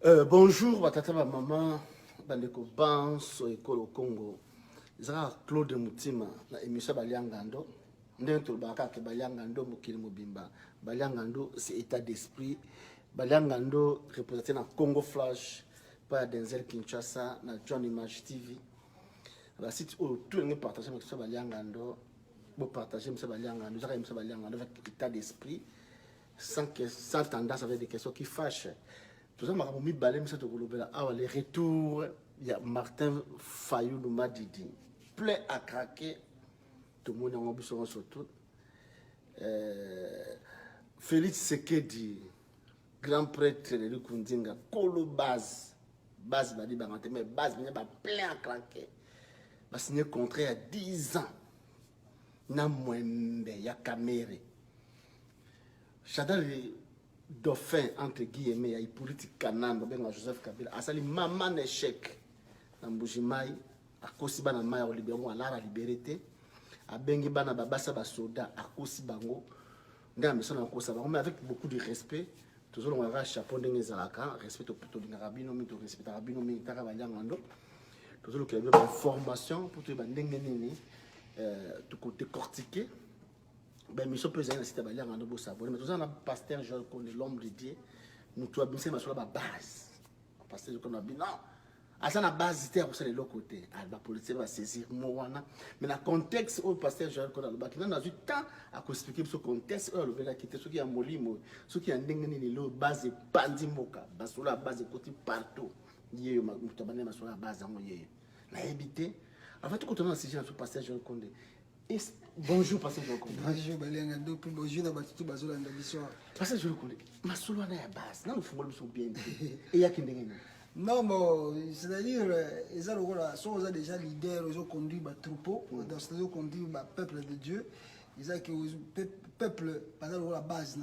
Bonjour, batata ba maman, bandeko banso ekolo Congo. Zara Claude Mutima na émission Baliangando. Ndento baka ke Baliangando mokili mobimba. Baliangando c'est état d'esprit. Baliangando représenté na Congo Flash par Denzel Kinshasa na John Image TV. La site où tout le monde partage avec ça Baliangando. Vous partagez monsieur Baliangando, Zara monsieur Baliangando avec état d'esprit sans tendance avec des questions qui fâchent. Tout ça, les retours, il y a Martin Fayou Noumadidi, plein à craquer, tout le monde a besoin surtout. Félix Sekedi, grand prêtre de Kundinga, Kolo base, mais base, il y a plein à craquer. Il a signé contrat il y a 10 ans. Il y a Kamere. Chadal dauphin entre guillemets ya politique kanamba benga Joseph Kabila asali maman échec na Mbujimai akosi bana maya o libérer ala la liberté abengi bana babasa ba soda akosi bango ndambe sona akosa bango mais avec beaucoup de respect toujours on va chapeau ndenge zalaka respect to plutôt dinga rabino mi to respect rabino mi taka banyangando toujours que la formation pour te bandenge nini tout côté cortiquer. Ben, mais je peux dire que c'est un peu sabonné. Mais tout ça, on a pasteur Joël Kondé, l'homme de Dieu. Nous tous abîmés sur la base. Pasteur Joël Kondé a dit non. À ça, la base, c'était pour ça de l'autre côté. La politique va saisir Moana. Mais dans le contexte où le pasteur Joël Kondé a dit, on a eu le temps à expliquer ce contexte où il a quitté ceux qui ont molimo, ceux qui ont déngani le base de Pandimoka, sur la base de côté partout. Il y a eu sur la base de la habité. En fait, quand on a saisi sur le pasteur Joël Kondé, bonjour, pasteur Joël Kondé. Bonjour, Baliangando, puis bonjour, Nabatutu Bazola Ndabissoa. Pasteur Joël Kondé, ma solo na ya base, na le football sont bien. Et il y a qui ndenge. Non, mais c'est-à-dire, ils sont déjà leaders, ils ont conduit le troupeau, ils ont conduit le peuple de Dieu. Ils ont que le peuple, par exemple, la base.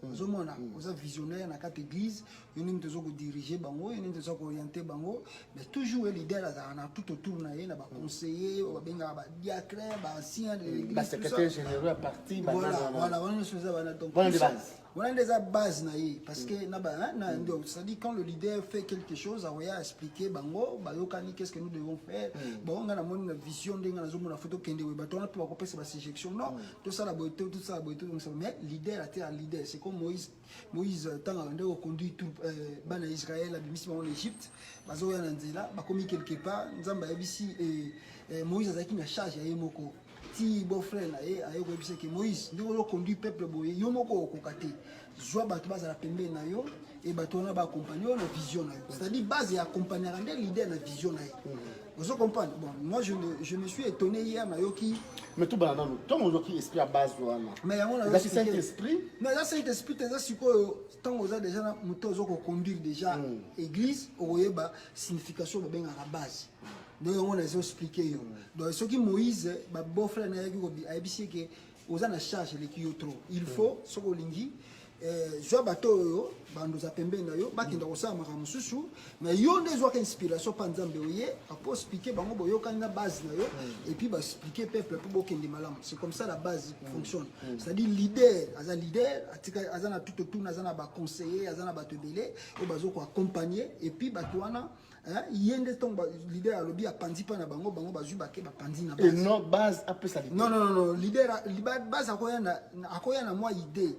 Ils ont visionnaire dans quatre églises, ils ont dirigé bango, ils ont orienté bango, mais toujours les leaders tout autour, il y a des conseillers, des diacres, des anciens de l'église. Le secrétaire général parti, voilà, on a des bases parce que c'est-à-dire quand le leader fait quelque chose, on va expliquer bango, qu'est-ce que nous devons faire. Bon, on a une vision de la photo qui est on a pu accompagner cette sélection. Non, tout ça la beauté, mais leader a leader, c'est comme Moïse tant on conduit tout ban Israël à mission en Égypte, bazo ya nzela, ba commis quelque part, nzamba yabisi et Moïse a qui charge ya yemoko. Si bon frère là et ayo ko que Moïse ndiko conduit peuple boye yo moko okokate joie bato baza la pembe na yo et bato na ba accompagner la vision na yo, c'est-à-dire base ya accompagner rendre leader na vision na yo. Vous comprenez? Bon, moi je me suis étonné hier na yo qui mais tout banana nous tant on qui esprit à base wana mais on a cet esprit mais là cet esprit c'est ça tant on a déjà moto zo ko conduire déjà église oyeba signification ba benga la base. Donc on a expliqué donc ce qui Moïse ba beau-frère na yaki a ebisi que aux en charge les qui trop il faut ce ko lingi joa bato yo bando za pembe na yo bakinda ko sa maka mususu mais yo ndezwa inspiration pa nzambe oye apo expliquer bango boyo kanga base na yo et puis ba expliquer peuple pour bokende malam. C'est comme ça la base fonctionne. C'est-à-dire leader aza leader atika azana tout autour azana ba conseiller azana bato belé et bazo ko accompagner et puis bato wana yende ton leader a lobby a pandi pa na bango bazu bake ba pandi na base et non base après ça non leader base akoya na moi idée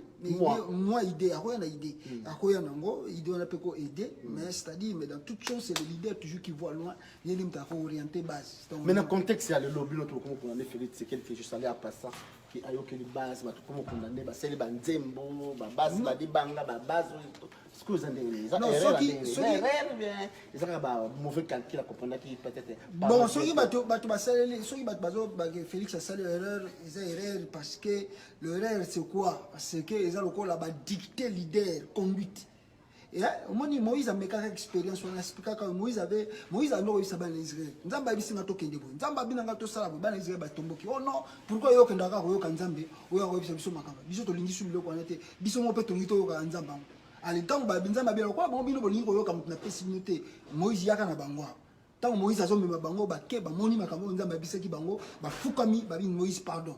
moi idée akoya na idée akoya nango idée on a peut aider mais c'est-à-dire mais dans toute chose c'est le leader toujours qui voit loin il limite à orienter base. Mais dans le contexte il y a le lobby notre comment on a fait c'est quelque chose allé à passer qui ayo que les bases ba comment condamner ba c'est les banzembo ba base ba dibanga ba base ce que vous entendez ça erreur bien ils ont ba mauvais calcul à comprendre qui peut-être bon ceux qui bato ba salé ceux qui bato ba Félix a salé erreur ils ont erreur parce que l'erreur c'est quoi parce que ils ont le corps là ba dicter leader conduite. Et Moïse a une expérience, on a expliqué que Moïse a réussi à ban Israël. Nzamba bisi ngato kende bo. Nzamba bina ngato sala bo ban Israël ba tomboki. Oh non, pourquoi yo kenda ka yo kanzambe? Oya ko bisa biso makamba. Biso to lingi sulu ko nete. Biso mo pe to ngito yo ka nzamba. Ali tango ba nzamba bela ko ba bino bo lingi ko yo ka mutna pesi minute. Moïse yaka na bango. Tango Moïse azo mema bango ba ke ba moni makambo nzamba bisaki bango ba fukami ba bin Moïse pardon.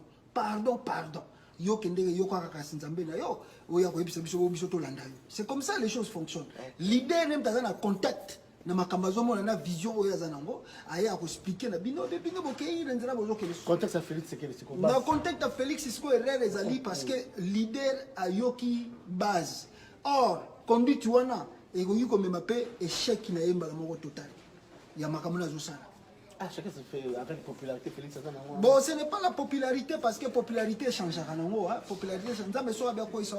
yo kende yo kwa kasi nzambe na yo oya ko yebisa biso to landa yo. C'est comme ça les choses fonctionnent. L'idée même dans un contact na makambazo mona na vision oya zanango aya ko expliquer na bino bokei nzela bozo ke contexte à Félix c'est quel c'est quoi na contexte à Félix c'est quoi erreur ezali parce que leader ayoki base or conduite wana egoyi ko mema pe échec na yemba la moko total ya makambo na zosala. Ah, chacun se fait avec la popularité Félix Azanango. Bon, ce n'est pas la popularité parce que la popularité change à Nango. Popularité change. Mais soit bien quoi ça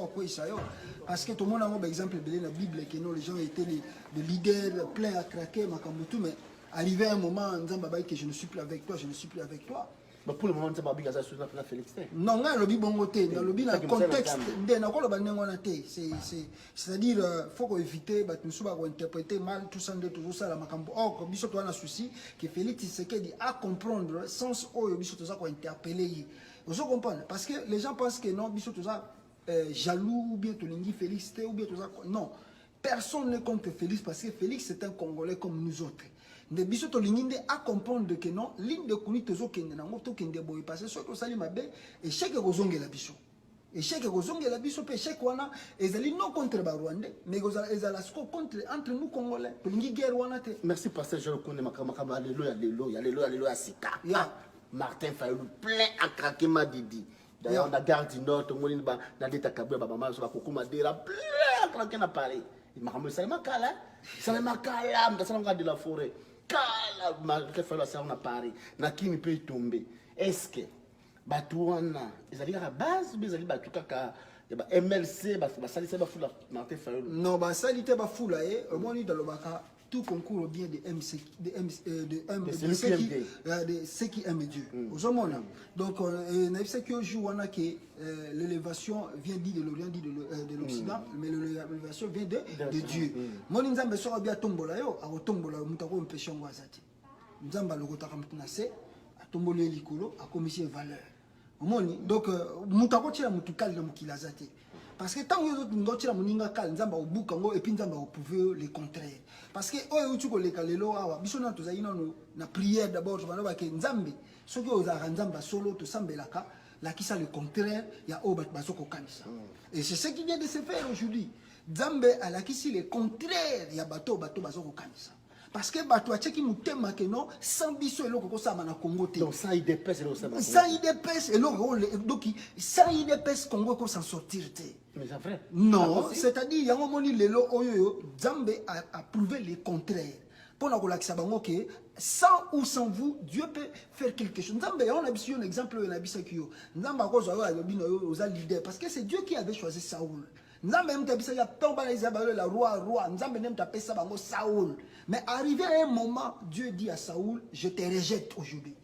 parce que tout le monde a un exemple de la Bible que les gens étaient des leaders pleins à craquer, mais arrivé un moment en disant que je ne suis plus avec toi, je ne suis plus avec toi. Mais pour le moment, c'est pas bien ça sur la Félix. Non, non, le bongoté, le lobby dans le contexte, c'est-à-dire faut éviter, nous sommes interpréter mal tout ça, tout ça la macambo. Or, comme bisous toi un souci que Félix Tshisekedi à comprendre sens où bisous tout ça qu'on interpeller. Vous comprenez? Parce que les gens pensent que non, bisous tout ça jaloux ou bien tout l'indi Félix ou bien tout ça. Non, personne ne contre Félix parce que Félix c'est un Congolais comme nous autres. Mais biso to linginde à comprendre que non ligne de conduite tozo kende na ngoto kende boy parce que soit to sali mabe échec kozongela biso échec kozongela biso pe échec wana ezali non contre ba Rwandais mais ezala sco contre entre nous Congolais to lingi guerre wana te. Merci pasteur Jean Konde makama alléluia sika Martin Fayulu plein à craquer ma didi d'ailleurs on a garde du nord to ngoni ba na deta kabwe ba mama so ba kokuma dera plein à craquer na Paris makambo salama kala mtasala de la forêt kala ma falo ça on a Paris na kimi peut tomber est-ce que batuana ezali ka base bezali batu kaka ba MLC ba salisa ba fula Martin Fayulu non ba salite ba fula au moins dans le baka tout concourt bien de MC de ceux qui aiment Dieu aux hommes donc na c'est que joue on a que l'élévation vient dit de l'Orient dit de l'Occident mais l'élévation vient de Dieu mon nzambe so bien tombola yo a tombola mutako mpesho ngwazati nzamba lokotaka mutuna se atombole likolo a commission valeur omoni donc mutako tira mutukali na mukilazati parce que tant que vous n'avez moninga kal nzamba obukango et puis nzamba opouver le contraire parce que oyo utuko le kalelo awa biso na toza ina na prière d'abord je vais que nzambe soki ozaka nzamba solo to sambelaka la qui ça le contraire ya obat basoko kanisa et c'est ce qui vient de se faire aujourd'hui nzambe a la qui si le contraire ya bato basoko kanisa parce que bato a tcheki mutema que non sans biso eloko ko sama na Congo te donc ça IDPS eloko sama ça IDPS eloko donc ça IDPS Congo ko s'en sortir te. Mais c'est vrai. Non, c'est-à-dire yango moni lelo oyo Nzambe a prouvé le contraire. Pour na kolakisa bango que sans ou sans vous Dieu peut faire quelque chose. Nzambe on a biso un exemple na bisakio. Nzambe akozo yo bino yo oza leader parce que c'est Dieu qui avait choisi Saoul. Nzambe même tabisa ya tomba na Isabelle la roi Nzambe même tapé ça bango Saoul. Mais arrivé à un moment Dieu dit à Saoul je te rejette aujourd'hui.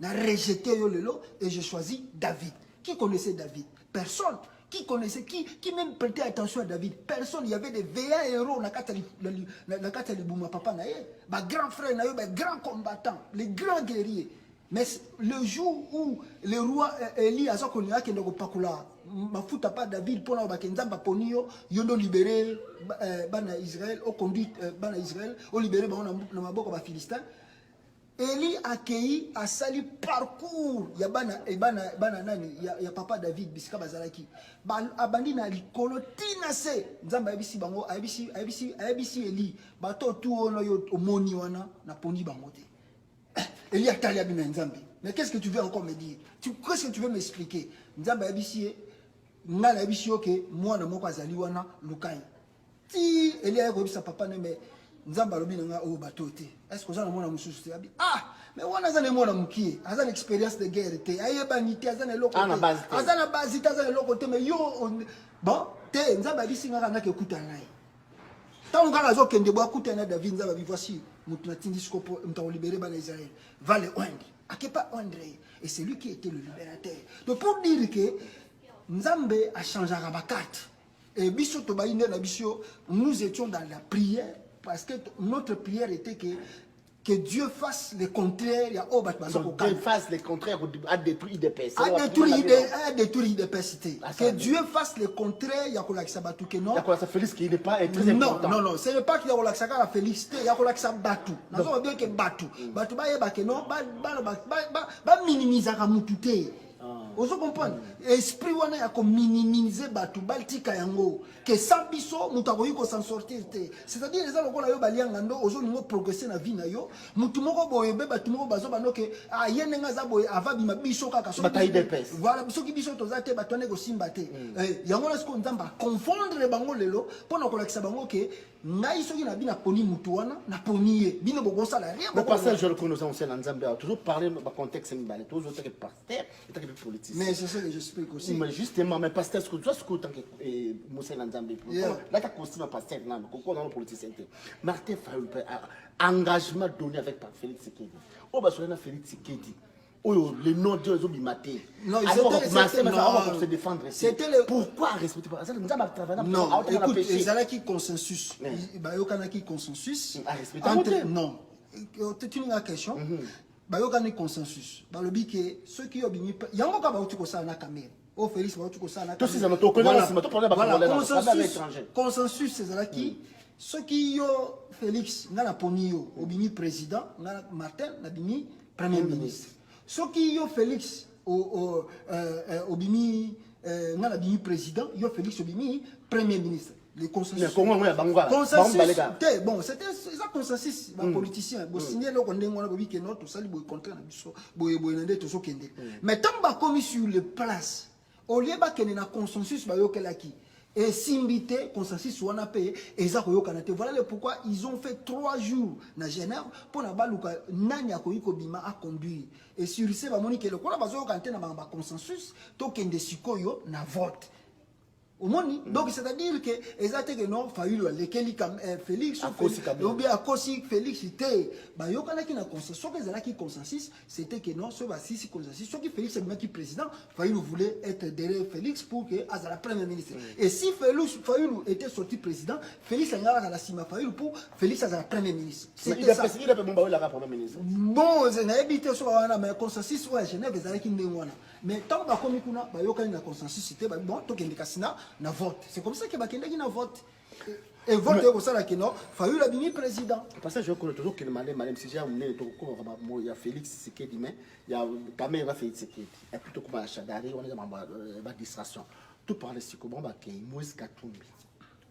Na rejeté yo lelo et je choisis David. Qui connaissait David? Personne. Qui connaissait, qui même prêtait attention à David? Personne. Il y avait des veillants héros dans la Katali Bouma Papa Naye. Ma grand frère Naye, mes grands combattants, les grands guerriers. Mais le jour où le roi Eli a sorti qui ne pakula, ma fouta pas David pour la Bakenzamba Ponio, yondo libéré bana Israël, au conduit bana Israël, au libéré bana Maboko ba Philistin. Eli accueilli a sali parcours ya bana nani ya papa David bisika bazalaki abandi na likolo tina se nzamba abisi bango abisi Eli bato tu ono yo omoni wana na poni bango te Eli atali abina nzambe mais qu'est-ce que tu veux encore me dire qu'est-ce que tu veux m'expliquer nzamba abisi ngala abisi oke mwana moko azali wana lukai ti Eli ayako bisa papa ne mais nzamba lobi nga o bato te est-ce que ça na mona mususu te abi mais wana za ne mona mukie aza expérience de guerre te ayeba nité aza na loko aza na base te aza na loko te mais yo bon te nzamba bisinga kana ke kutana naye tant ngala zo kende bo kutana David nzamba bi voici mutu na tindi scopo mta libérer bana Israël va le oindre akepa André et c'est lui qui était le libérateur donc pour dire que nzambe a changé la carte et biso to bainde na biso nous étions dans la prière parce que notre prière était que Dieu fasse le contraire. Donc Dieu fasse le contraire à détruire des personnes. À détruire des personnes. Que Dieu fasse le contraire. Il y a que non. Il y a Félix qui n'est pas très important. Non, ce n'est pas qu'il y a la félicité. Il y a que Batu. Nous avons bien que Batu. Batu ba que non. Ba minimiser à mutute. Ozo comprendre. Esprit wana ya ko minimiser batu baltika yango que sans biso muta ko yiko s'en sortir te. C'est-à-dire les lokola yo balianga ndo ozo ningo progresser na vie na yo. Mutu moko boyebe batu moko bazo banoke ah yene nga za boye avabi mabiso kaka so. Bataille de peste. Voilà biso ki biso tozate batone ko simba te. Yango na sko nzamba confondre bango lelo pona ko lakisa bango ke ngai soki na bina poni mutu wana na poniye bino bokosa la rien. Le passage je le connais aussi en Nzambe toujours parler dans contexte mbale toujours autant que pasteur et tant que politicien. Mais c'est ça que j'explique aussi. Mais justement mais pasteur ce que toi ce que tant que Moussa Nzambe là tu as costume pasteur là pourquoi dans le politicien Martin Fayulu engagement donné avec par Félix Tshisekedi. Oh bah sur Félix Tshisekedi. Oh, le nom de Dieu est maté. Non, se défendre. C'était le... Pourquoi respecter pas ça? Non, écoute, ils ont qui consensus. Il y a qui consensus. Non. C'est une question. Il y a un consensus. Le but que ceux qui ont bien, il y a encore pas où ça na caméra. Oh Félix, pas où ça na caméra. Consensus, c'est ça qui. Ceux qui ont Félix, na ponio, au bini président, na Martin, na bini premier ministre. Ceux qui ont Félix au bimi président, ils ont Félix au bimi premier ministre. Les consensus. Bon, c'était ça consensus politicien. Bon, signer le condamné on a dit que non tout ça il boy contraire na biso, boy nande tout ça kende. Mais tant ba commis sur les places, au lieu ba que na consensus ba yo kelaki. Et Simbité, consensus, on a payé, et ça, voilà pourquoi ils ont fait 3 jours à Genève pour la baluka Nanya Koiko Bima a conduit. Et sur ce, va monique le quoi, la consensus, token de Sikoyo, na vote. Donc c'est-à-dire que exactement que non Fayulu lesquels Félix ou bien à cause Félix était bah yo kana qui na consensus que ça qui consensus c'était que non ce va si consensus ce qui Félix est même qui président Fayulu voulait être derrière Félix pour que à la première ministre et si Fayulu était sorti président Félix à la cima Fayulu pour Félix à la première ministre c'était ça il a pas bon la première ministre bon c'est na habité sur wana mais consensus ouais Genève ça qui ndengwana mais tant ba komi kuna ba yo kana na consensus c'était bon to kende kasina na vote. C'est comme ça que Bakendeki na vote. Et vote comme ça là que non, Fayulu a bini président. Parce que je connais toujours que madame si j'ai amené tout comme il y a Félix Tshisekedi mais il y a caméra Félix Tshisekedi. Et plutôt comme à Chadari on est dans la distraction. Tout parler si comment ba que Moïse Katumbi.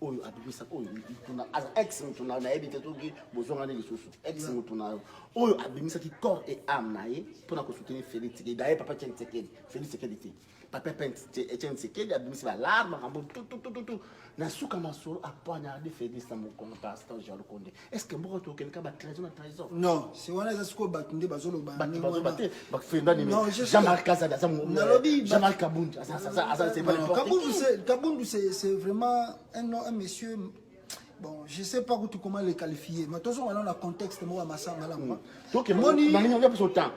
Oyo abibisa oyo tuna as ex tuna na ebité tout qui bozonga ne lisusu. Ex tuna oyo abimisa ki corps et âme na ye pour na ko soutenir Félix Tshisekedi. D'ailleurs papa Tshisekedi, Félix Tshisekedi. Papa Etienne Tshisekedi a mis la larme, tout. Na suka masolo a poignardé Félix na Mokongo pasteur Jean Lukonde. Est-ce que moi to quelqu'un ba trahison? Non, c'est on a ce batunde bazolo ba. Ba fenda ni Jean-Marc Kazada, Jean-Marc Kabund, ça c'est pas n'importe qui. Kabund c'est vraiment un monsieur. Bon, je ne sais pas comment le qualifier, mais de toute façon, on a le contexte, moi, ma sœur, donc, moi, je n'ai pas ce temps.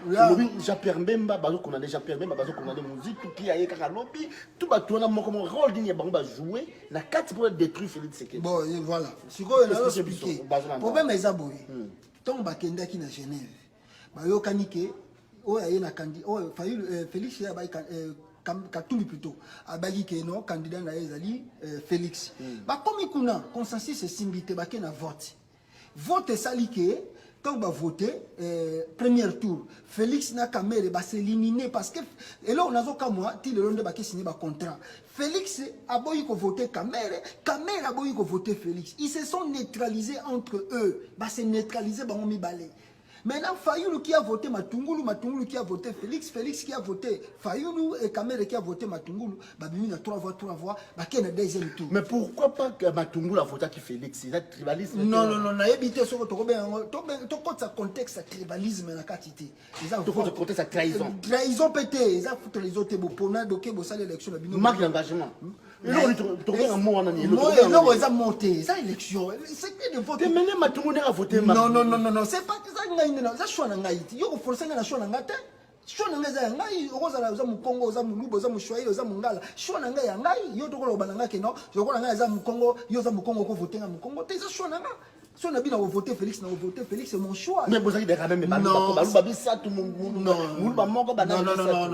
Jean-Pierre Mbemba, qu'on a déjà Jean-Pierre Mbemba, qu'on a des musiques, tout qui a été lobby, tout le monde a comme rôle d'y jouer, la carte pour détruire Félix Tshisekedi. Bon, voilà. C'est quoi, on a expliqué. Le problème est aboué. Tant que Kenda qui est à Genève, il y a un candidat, il y a un candidat, Félix, il y a Katumbi plutôt abagi que non candidat na ezali Félix ba comme kuna consensus c'est simbité ba na vote sali que quand va voter premier tour Félix na kamere ba s'éliminer parce que et là on a zo kamwa ti le londe ba signer ba contrat Félix a boyi ko voter kamere a boyi ko voter Félix ils se sont neutralisés entre eux ba se neutraliser ba on mi balé. Maintenant, Fayulu qui a voté Matungulu, Matungulu qui a voté Félix, Félix qui a voté Fayulu et Kamere qui a voté Matungulu, Babimi a 3 voix, qui est deuxième tour. Mais pourquoi pas que Matungulu a voté Félix? C'est un tribalisme. Non, on a évité ce que tu as contexte de tribalisme dans la quantité. Tu as contexte de trahison. Trahison pété, ils ont foutu les autres pour que vous savez l'élection. Marque d'engagement. Et là, on a un mot en année. Non, ils ont monté, ça l'élection. C'est que de voter. Mais maintenant, Matungulu a voté. Non, c'est pas ça. Ça choix na ngai ti yoko forcer na choix na ngate choix na ngai za ngai okozala za mukongo za mulubo za mushwayi za mungala choix na ngai ya ngai yo to koloba na ngake no yo kola ngai za mukongo yo za mukongo ko voter na mukongo te za choix na ngai Si on a bien voté Félix, c'est mon choix. Mais vous avez quand même non,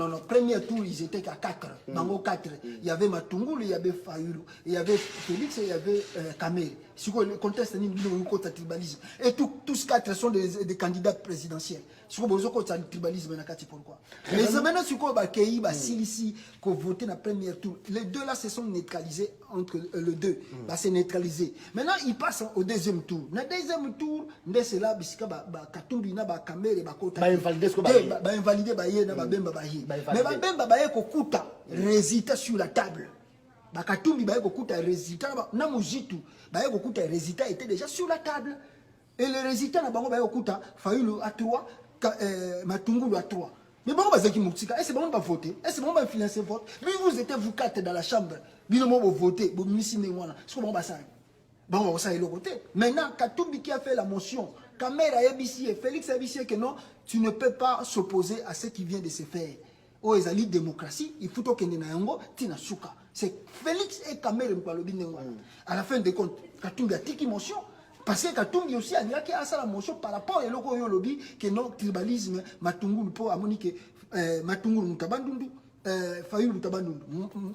non. Premier tour, ils étaient qu'à 4. Dans 4, il y avait Matungulu, il y avait Fayulu, il y avait Félix et il y avait Kamel. Sur le contexte de tribalisme. Et tous 4 sont des candidats présidentiels. Sur le tribalisme, pourquoi? Mais maintenant, sur le Bakei, Silisi, qui ont voté dans le premier tour, les deux là se sont neutralisés entre le 2. C'est neutralisé. Maintenant, ils passent au deuxième tour. Dans le deuxième tour, c'est là, Katumbi, Kamel et Bakota. Invalider Bemba Baye. Mais Bemba Baye, Kokuta, résultat sur la table. Katumbi Baye, Kokuta, résultat. Namujitu, Baye, Kokuta, résultat était déjà sur la table. Et le résultat, Baye, Kokuta, Fayulu à 3, Matungulu à 3. Mais bon, est-ce que vous avez voté? Est-ce que vous avez financé le vote? Mais vous étiez vous 4 dans la chambre. Vous avez voté. Vous avez voté. Bon, ça est le côté. Maintenant, Katumbi qui a fait la motion, Kamel ABC et Félix ABC que non, tu ne peux pas s'opposer à ce qui vient de se faire. Oh, ils ont démocratie, il faut que nous Tinasuka. C'est Félix et Kamel qui à la fin des comptes, Katumbi a tiki motion. Parce que Katumbi aussi a dit qu'il y a la motion par rapport à l'oko lobby que non tribalisme Matungulu pour amonique Matungulu Mutabandundu Fayulu Mutabandundu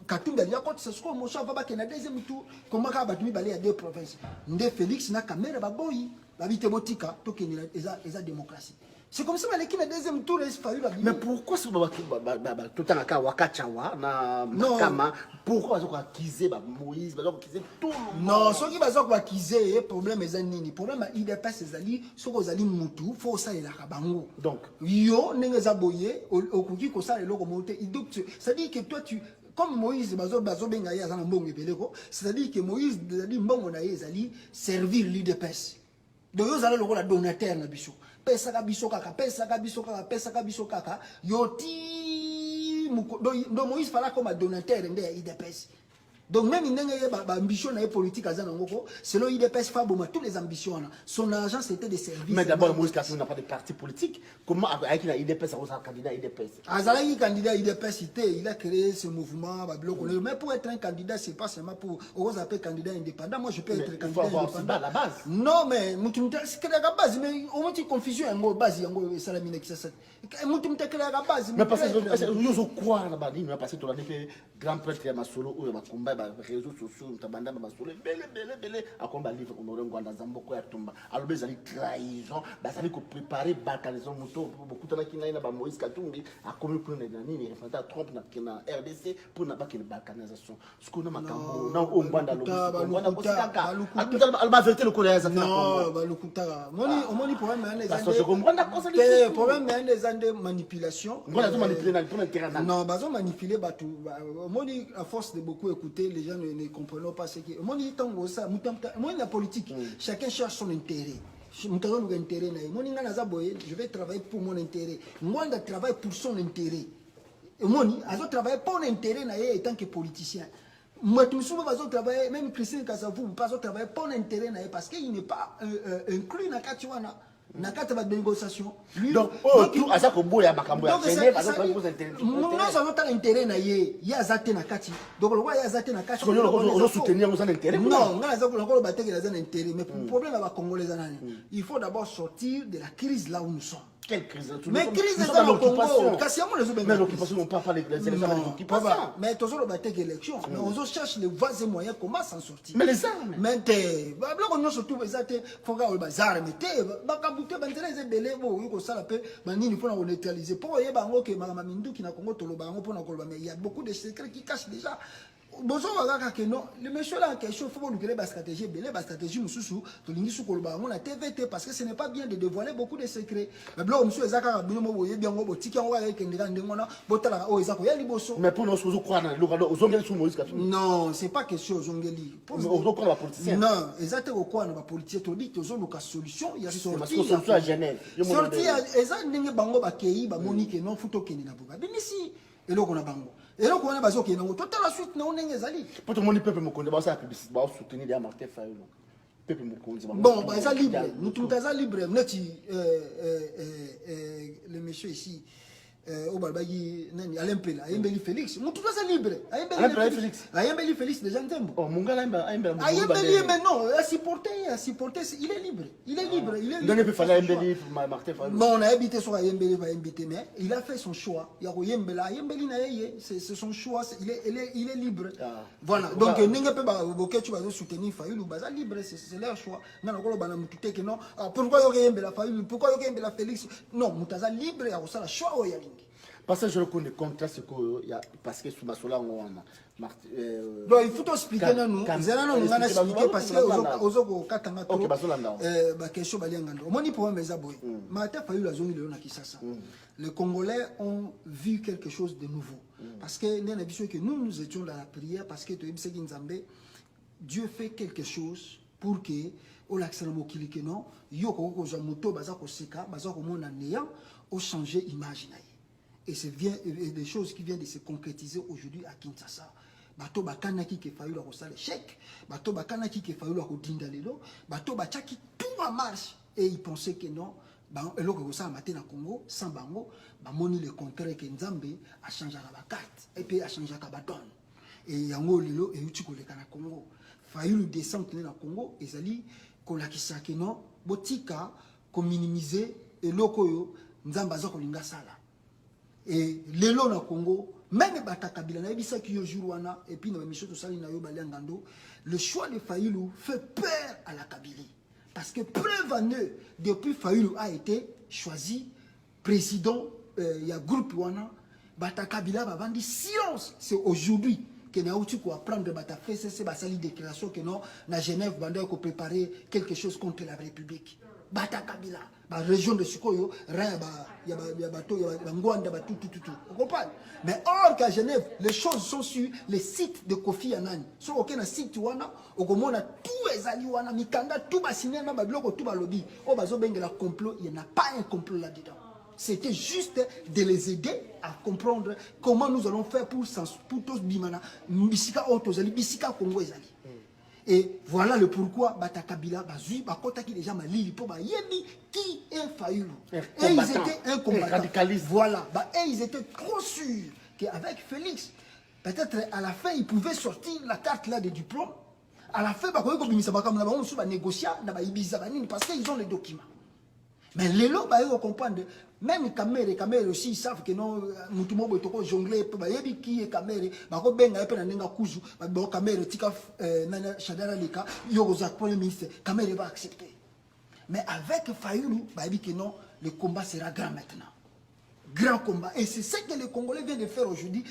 Katumbi a dit que c'est ce qu'on motion va que na deuxième tour comment ka batumi balé à deux provinces ndé Félix na caméra baboyi babité botika to kenela eza démocratie. C'est comme ça que le deuxième tour est Fayulu. Mais pourquoi ce tout le temps Wakachawa na Makama pourquoi ils ont accusé Moïse, ils ont accusé tout le monde? Non, ceux qui ont accusé le problème est nini. Problème il dépasse les alliés, ceux qui ont alliés mutu, faut ça il a kabango. Donc yo nenga boyé au kuki ko ça le logo monté. C'est-à-dire que toi tu comme Moïse bazo benga ya za mbongo ebeleko, c'est-à-dire que Moïse dit mbongo na yezali servir l'IDPS. Donc yo zala lokola donateur na biso. Pesaka biso kaka yoti do Moïse fala comme donateur de IDPS. Donc même il y a ambition politique selon IDPS Faboma toutes les ambitions son argent c'était des services. Mais d'abord Moïse Kassou n'a pas de parti politique. Comment avec la IDPS a un candidat IDPS? Azalaki candidat IDPS il a créé ce mouvement mais pour être un candidat c'est pas seulement pour on appeler candidat indépendant. Moi je peux être candidat indépendant à la base. Non mais c'est que la base mais on met confusion en base en salamine qui ça. Mais parce que nous quoi là-bas nous parce que tu as dit grand prêtre Masolo ou Makumba réseaux sociaux tabanda Masolo belé à combat livre on aurait ngwanda zamboko ya tumba alors bezali trahison bazali ko préparer balkanisation moto beaucoup de qui na ba Moïse Katumbi a commis pour les nani refanta Trump na RDC pour na ba que balkanisation ce qu'on a makambo na o ngwanda lo ngwanda ko sikaka alba vérité le kola za non balukuta moni problème les parce que je comprends d'accord ça le problème les de manipulation non bazo manipuler batu moni à force de beaucoup écouter les gens ne comprennent pas ce qui moni tango ça moi la politique chacun cherche son intérêt. Je vais travailler pour mon intérêt. Moi, je travaille pour son intérêt. Moni, je travaille pour mon intérêt en tant que politicien. Moi, tout souvent, je travaille, même Christine Kassavou, je travaille pour mon intérêt parce qu'il n'est pas inclus dans la Katuana. Na kata ba négociation donc tout à ça ko boya makambo ya Genève ba ko intérêt non ça not intérêt na ye ya zate na kati donc le ya zate na kati on soutenir nos intérêts non ngana za ko ba teke za intérêt mais pour problème ba congolais nani il faut d'abord sortir de la crise là où nous sommes. Quelle crise? Mais crise dans le Congo. Mais l'occupation, on parle pas les élections, l'occupation. Mais toujours le bataille d'élection. Mais on cherche les voies et moyens comment s'en sortir. Mais les armes. Mais t'es, on a surtout les armes. Faut que les bazar, mais t'es, bakabouté, bantelé, belé, bon, il faut ça la paix. Banini il faut la neutraliser. Pour y avoir que Maramindu qui n'a Congo tolobango pour la Colombe. Il y a beaucoup de secrets qui cachent déjà. Bonjour, le monsieur là en question, il faut nous créer une stratégie, une stratégie, on a TVT parce que ce n'est pas bien de dévoiler beaucoup de secrets. Mais pour nous, non, c'est pas question Zongeli. Non, exactement quoi, on politicien, tu dis que tu as solution, il y a sorti à Genève. Sorti, exactement, bango bakei, bamoni que non, futo keni na boga. Binisi, et là on a bango. Et là, on a besoin de tout à la suite, on est allé. Pour tout le monde, peuple Mokonde, va la publicité, va soutenir les Martin Fayulu. Peuple Mokonde. Bon, ça libre. Nous sommes libre. Le monsieur ici, au balbagi nani Alempela ayembeli Félix mutu ça libre Ayembeli Félix ayembeli Félix déjà ntembo oh mongala ayembeli mais non à supporter il est libre donc il peut faire ayembeli Martin Fayulu bon on a habité sur ayembeli va inviter mais il a fait son choix ya koyembela ayembeli na yeye c'est son choix il est libre voilà donc ninga pe ba boketu ba soutenir Fayulu baza libre c'est leur choix na ko bana mutu te que non pourquoi yo yembela Fayulu pourquoi yo yembela Félix non mutaza libre ya kosala choix ya lingi. Parce que je reconnais contre ce qu'il y a parce que sous ma sola on donc il faut expliquer nous zela non ngana expliquer parce que ozoko katanga to ba question bali ngando moni problème eza boy Martin Fayulu azongi le na Kisasa les Congolais ont vu quelque chose de nouveau parce que n'est habitué que nous étions dans la prière parce que to yebiseki Nzambe Dieu fait quelque chose pour que au l'accent mokili que non yoko ko za moto baza ko seka baza ko mona néant au changer image na. Et c'est bien des choses qui viennent de se concrétiser aujourd'hui à Kinshasa. Bato bakanaki ke Fayulu ko sala chèque, bato bakanaki ke Fayulu ko dinda lelo, bato bachaki tout en marche et ils pensaient que non, ba eloko ko sala matin na Congo sans bango, ba moni le contraire que Nzambe a changé la carte et puis a changé la donne. Et yango lelo et uti ko le kana Congo. Fayulu descend na Congo ezali ko lakisa que non, botika ko minimiser eloko yo Nzambe azako linga sala. Et lelo na Congo même bata kabila na yebisa ki yo jour wana et puis na mission to sali na yo balengando le choix de Fayulu fait peur à la Kabylie parce que preuve en eux depuis Fayulu a été choisi président il y a groupe wana bata kabila ba bandi silence c'est aujourd'hui que na outi ko apprendre bata FCC ba sali déclaration que non na Genève banda ko préparer quelque chose contre la République bata kabila la région de Sikoyo, il y a bateau, il y a Ngwanda, tout. Vous comprenez? Mais or qu'à Genève, les choses sont sur les sites de Kofi Annan. Sur aucun site, on a tous les alliés, Mikanda, tout va signer, tout va lobby. Au bazo la complot, il n'y a pas un complot là-dedans. C'était juste de les aider à comprendre comment nous allons faire pour tous Bimana, Bissika Otozali, Bissika Congo Ezali. Et voilà le pourquoi Bata Kabila bazui bakota qui déjà malili pour ba yebi qui est Fayulu. Et ils étaient un combattant. Voilà, et ils étaient trop sûrs qu'avec Félix peut-être à la fin ils pouvaient sortir la carte là des diplômes. À la fin bakoy ko bimisa bakam na ba on sou ba négocier na ba ibiza banini parce qu'ils ont les documents. Mais les lots ba yo comprendre même Kamere aussi ils savent que non mutumo botoko jongler pe ba yebi qui est Kamere ba ko benga pe na nenga kuzu ba bo Kamere tika nana Shadara Lika yo za premier ministre Kamere va accepter. Mais avec Fayulu ba yebi que non le combat sera grand maintenant. Grand combat et c'est ce que les Congolais viennent de faire aujourd'hui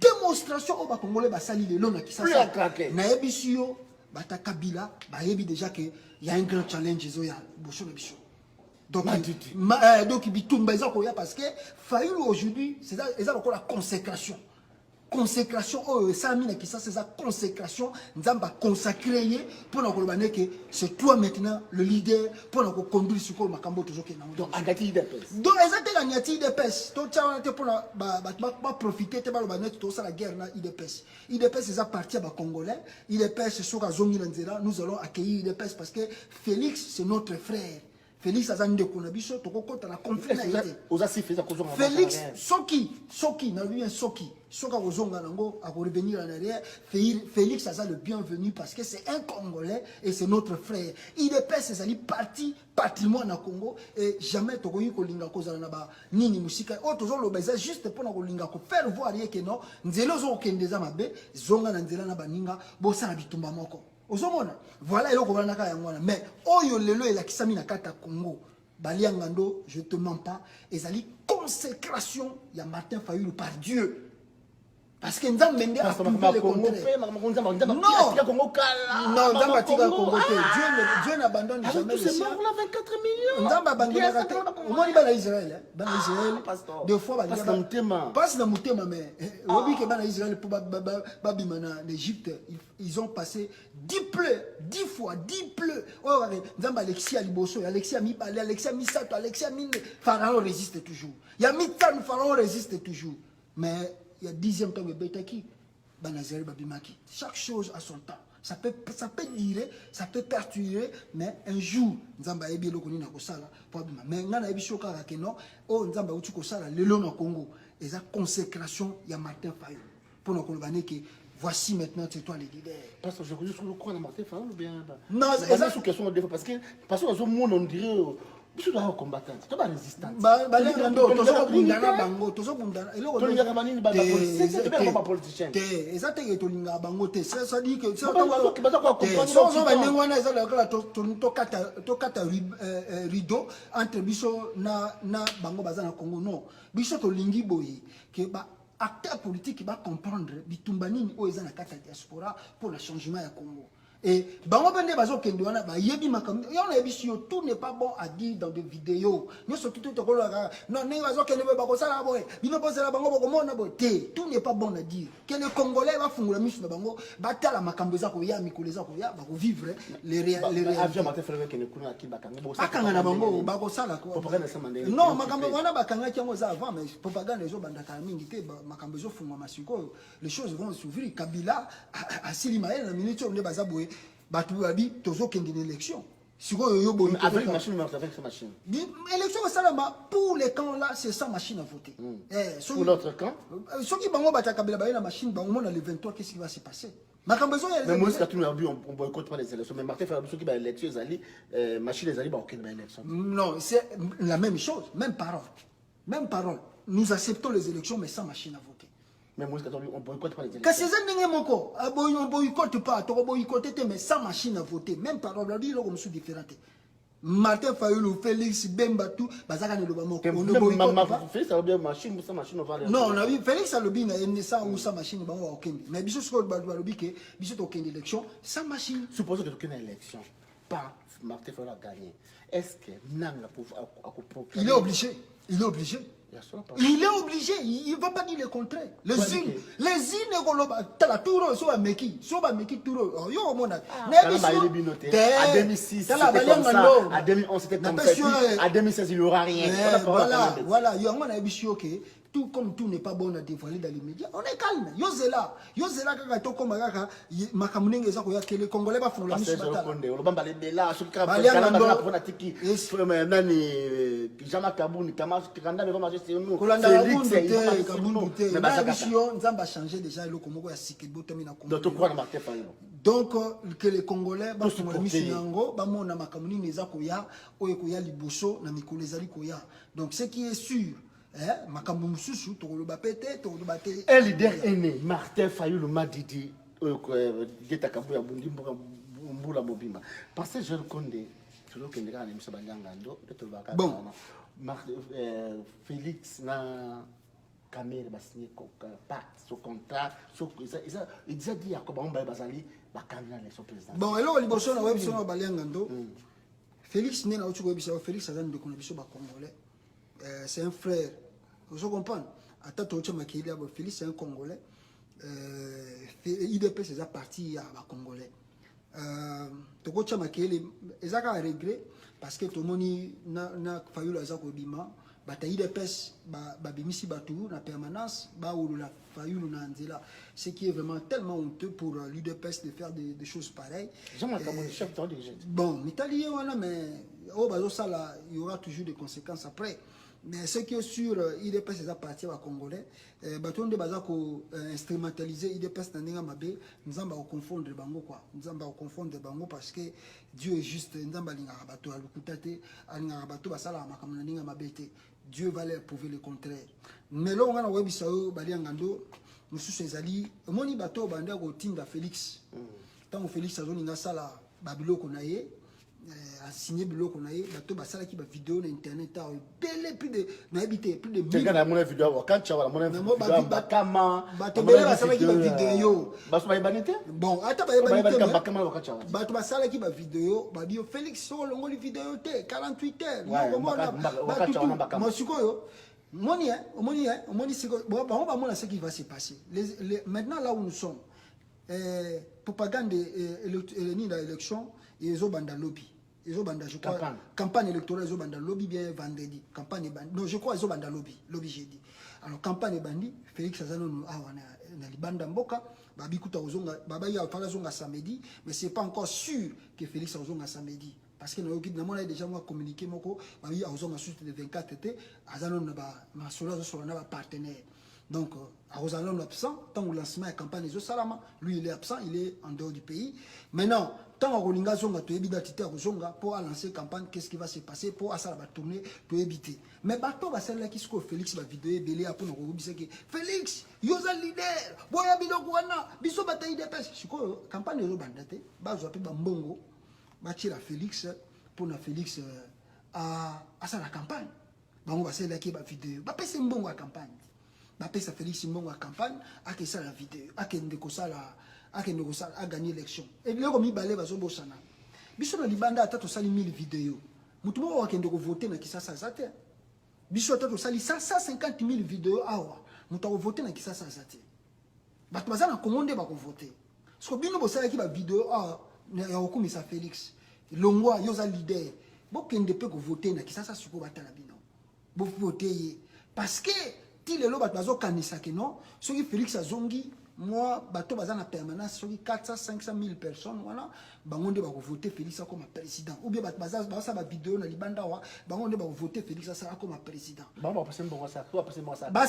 démonstration au ba Congolais ba sali le long na Kisasa na yebi sio bata Kabila ba yebi déjà que il y a un grand challenge zoya bocho na biso. Donc, parce que Fayulu aujourd'hui, c'est ça encore la consécration. Consécration, ça c'est sa consécration. Nous avons consacré pour nous que c'est toi maintenant le leader pour nous conduire sur le Makambo toujours. Donc, Agati Depes. Donc, exactement, Agati Depes. Donc, tu as profité de la guerre. IDPS, c'est ça partie à Congolais. IDPS, c'est sur la zone de nous allons accueillir IDPS parce que Félix, c'est notre frère. Félix Azande Konabiso, Toko la conflit. Félix, Soki, n'a eu un Soki. Soka Ozonga Nango, à revenir en arrière. Félix Azan le bienvenu parce que c'est un Congolais et c'est notre frère. Il est c'est ça, parti patrimoine à Congo et jamais Toko Kolinga Kozanaba, Nini Musika. Autres ont le juste pour nous Kolinga, faire voir que non, Nzelo Zokendeza Mabe, Zonga Nanzela Nabaninga, Bossa Habitumba Moko. Voilà et mais oyo lelo et la kisami na kata Congo baliangando je te mens pas ezali consécration ya Martin Fayulu par Dieu parce que Nzambe mende a prouvé le contraire. Non, Dieu n'abandonne jamais les siens. Nzambe abandonne au moins bana Israël, bana Israël deux fois passe dans mutema mais obi que bana Israël pour babimana l'Égypte ils ont passé 10 fois 10 pleux. Oh Nzambe Alexis Aliboso, Alexis Mibale, Alexis Misato, Alexis Mine, Pharaon résiste toujours. Il y a Mitan, Pharaon résiste toujours. Mais il y a 10e temps de Betaki, Banazeri Babimaki. Chaque chose a son temps. Ça peut durer, ça peut perdurer, mais un jour, Nzamba ebi eloko nini akosala, mais ngana ebi shoka que non, oh Nzamba uti kosala lelo na Congo, et ça consécration ya Martin Fayulu. Pour nous connaître que voici maintenant c'est toi le leader. Parce que je crois que Martin Fayulu ou bien non, c'est ça sous question de défense parce que dans un monde on dirait biso da combattant, tu pas résistant. Balendo tozo bundana bango, tozo bundana. Eloko to linga kamani ba politicien, c'est pas politicien. Exactement to linga bango te. Ça dit que ça ba quoi comprendre. So ba nengwana eza la kala to kata rideau entre biso na bango baza na Congo non. Biso to lingi boyi que ba acteur politique qui va comprendre bitumba nini o eza na kata diaspora pour le changement ya Congo. Et bango bende bazo kendo wana ba yebi makambo yona ebisio tout n'est pas bon à dire dans des vidéos nous surtout tout ko la non ne bazo kendo ba ko sala boy bino posela bango ba ko mona boy tout n'est pas bon à dire que les Congolais va fungula misu na bango ba tala makambo za ko ya mikolo za ko ya ba ko vivre les avion matin faire que ne kuna ki bakanga bo sakanga na bango ba ko sala ko non makambo wana bakanga kiango za avant mais propagande zo bandaka mingi te makambo zo fungwa masiko les choses vont s'ouvrir. Kabila asili mael na minute on baza boy batu babi tozo kende élection siko yo boy avec machine avec machine élection salama pour les camps là c'est sans machine à voter pour l'autre camp ceux qui bango bata Kabila ba na machine bango na le 23 qu'est-ce qui va se passer makambezo ya mais moi c'est tout on boycotte pas les élections mais Martin Fayulu ceux qui ba élection ezali machine ezali ba aucune élection non c'est la même chose même parole nous acceptons les élections mais sans machine à voter. Mais moi, on boycotte pas les élections. Quand c'est un on boycotte pas, on boycotte, mais sans machine à voter. Même par ordre, il y a différent. Martin Fayulu, Félix, Bemba, tout, Bazaka ne le va pas. On ne boycotte pas. Félix, ça veut dire machine, sans machine, on va aller. Non, on a vu Félix, le bin, sans ou sans machine, on va aucun. Mais Bissot, ce qu'on va le biquer, Bissot, aucune élection, sans machine. Supposons qu'il y a aucune élection, pas Martin Fayulu a gagné. Est-ce que Nam la pouvoir il est obligé. Il est obligé. Il est obligé, il ne va pas dire le contraire. Les îles, la tour, soit Meki, tour. Yo, mon à 2006, c'était comme ça. À 2011, c'était comme ça. À 2016, il n'y aura rien. Voilà, il y a un ambition que tout comme tout n'est pas bon à dévoiler dans les médias, on est calme. Yozela, quand on comme Makamuneng et Zakoya, que les Congolais va faire la mission. Donc, que les Congolais va faire la mission, donc, ce qui est sûr, un leader aîné, Martin Fayulu m'a dit, parce que je le connais, bon, Félix na Kamere va signer pacte, ce contrat, il a dit à Koba Bazali, bon, alors, il y a web sur Baliangando. Félix n'est pas au Félix a de connexion congolais. C'est un frère. Vous comprenez? Félix, c'est un Congolais. IDP, c'est un parti à Congolais. Tokocha Makele, ils ont un regret parce que tout le monde n'a pas eu la Zakobima. Bata IDPS, Babimisi Batou, la permanence, la Fayulu Nanzela. Ce qui est vraiment tellement honteux pour l'IDPS de faire des choses pareilles. Bon, l'Italie, mais il y aura toujours des conséquences après. Mais ce qui est sûr, IDPS c'est parti à Congolais. Baton de Bazako instrumentaliser IDPS n'anga mabe, nous allons confondre bango quoi. Nous allons confondre bango parce que Dieu est juste. Nous allons linga bato alukutate, linga bato basala makamuna n'anga mabete. Dieu va leur prouver le contraire. Mais là on a webi sao baliangando, nous sommes ezali. Moni bato banda ko tinda Félix. Tant Félix a zoninga sala babilo konaye. A signé biloko na ye bato basala ki ba vidéo na internet ta belé plus de na habité plus de 1000 na mon vidéo quand tu vas mon vidéo bakama bato belé basala ki ba vidéo baso ba banité bon ata ba banité bato basala ki ba vidéo ba bio Félix so longo li vidéo te 48 heures yo komona bato mo sikoyo moni siko bon ba mona ce qui va se passer maintenant là où nous sommes propagande ni la élection ils ont banda lobby. Ils ont banda, je crois, campagne électorale, ils ont banda lobby bien vendredi. Campagne bandi, non, je crois ils ont banda lobby j'ai dit. Alors campagne bandi, Félix Azano na libanda mboka, Babikuta ozonga baba ya fala zonga samedi mais c'est pas encore sûr que Félix ozonga samedi parce que nous avons déjà communiqué moko babi ozonga suite le 24 été azalo na ba masola zo na ba partenaire donc Rosalon est absent tant que lancement la campagne de Salama lui il est absent il est en dehors du pays maintenant tant que Rolinga zonga to ebidati zonga pour lancer campagne qu'est-ce qui va se passer pour ça va tourner to éviter mais bato ba celle là qui ko Félix va vidéo belé pour nous robisa que Félix yoza leader boya biloko wana biso bataille de pêche siko campagne zo bandate ba zo pe ba mbongo ba tira Félix pour na Félix à ça la campagne bango ba celle là qui ba vidéo ba pèse mbongo à campagne ba pèse Félix mbongo à campagne à que ça la vidéo à que ndeko ça la a gagné l'élection et le komi balé bazo bosana biso na libanda ata to sali 1000 vidéos mutu mo wakende ko voter na kisasa zate biso ata to sali 150 000 vidéos awa mutu ko voter na kisasa zate bato bazana komonde ba ko voter so bino bosala ki ba vidéo ya okumisa Félix longwa yoza leader bokende pe ko voter na kisasa suko batala bino bo voter parce que ti lelo bato bazo kanisa ke non soki Félix azongi moi bato bazana permanence sur 400 500 000 personnes voilà bangonde ba voter Félix comme président ou bien bato bazana ça ba vidéo na libanda wa bangonde ba voter Félix ça comme président ba passer mbongo ça toi passer moi ça ba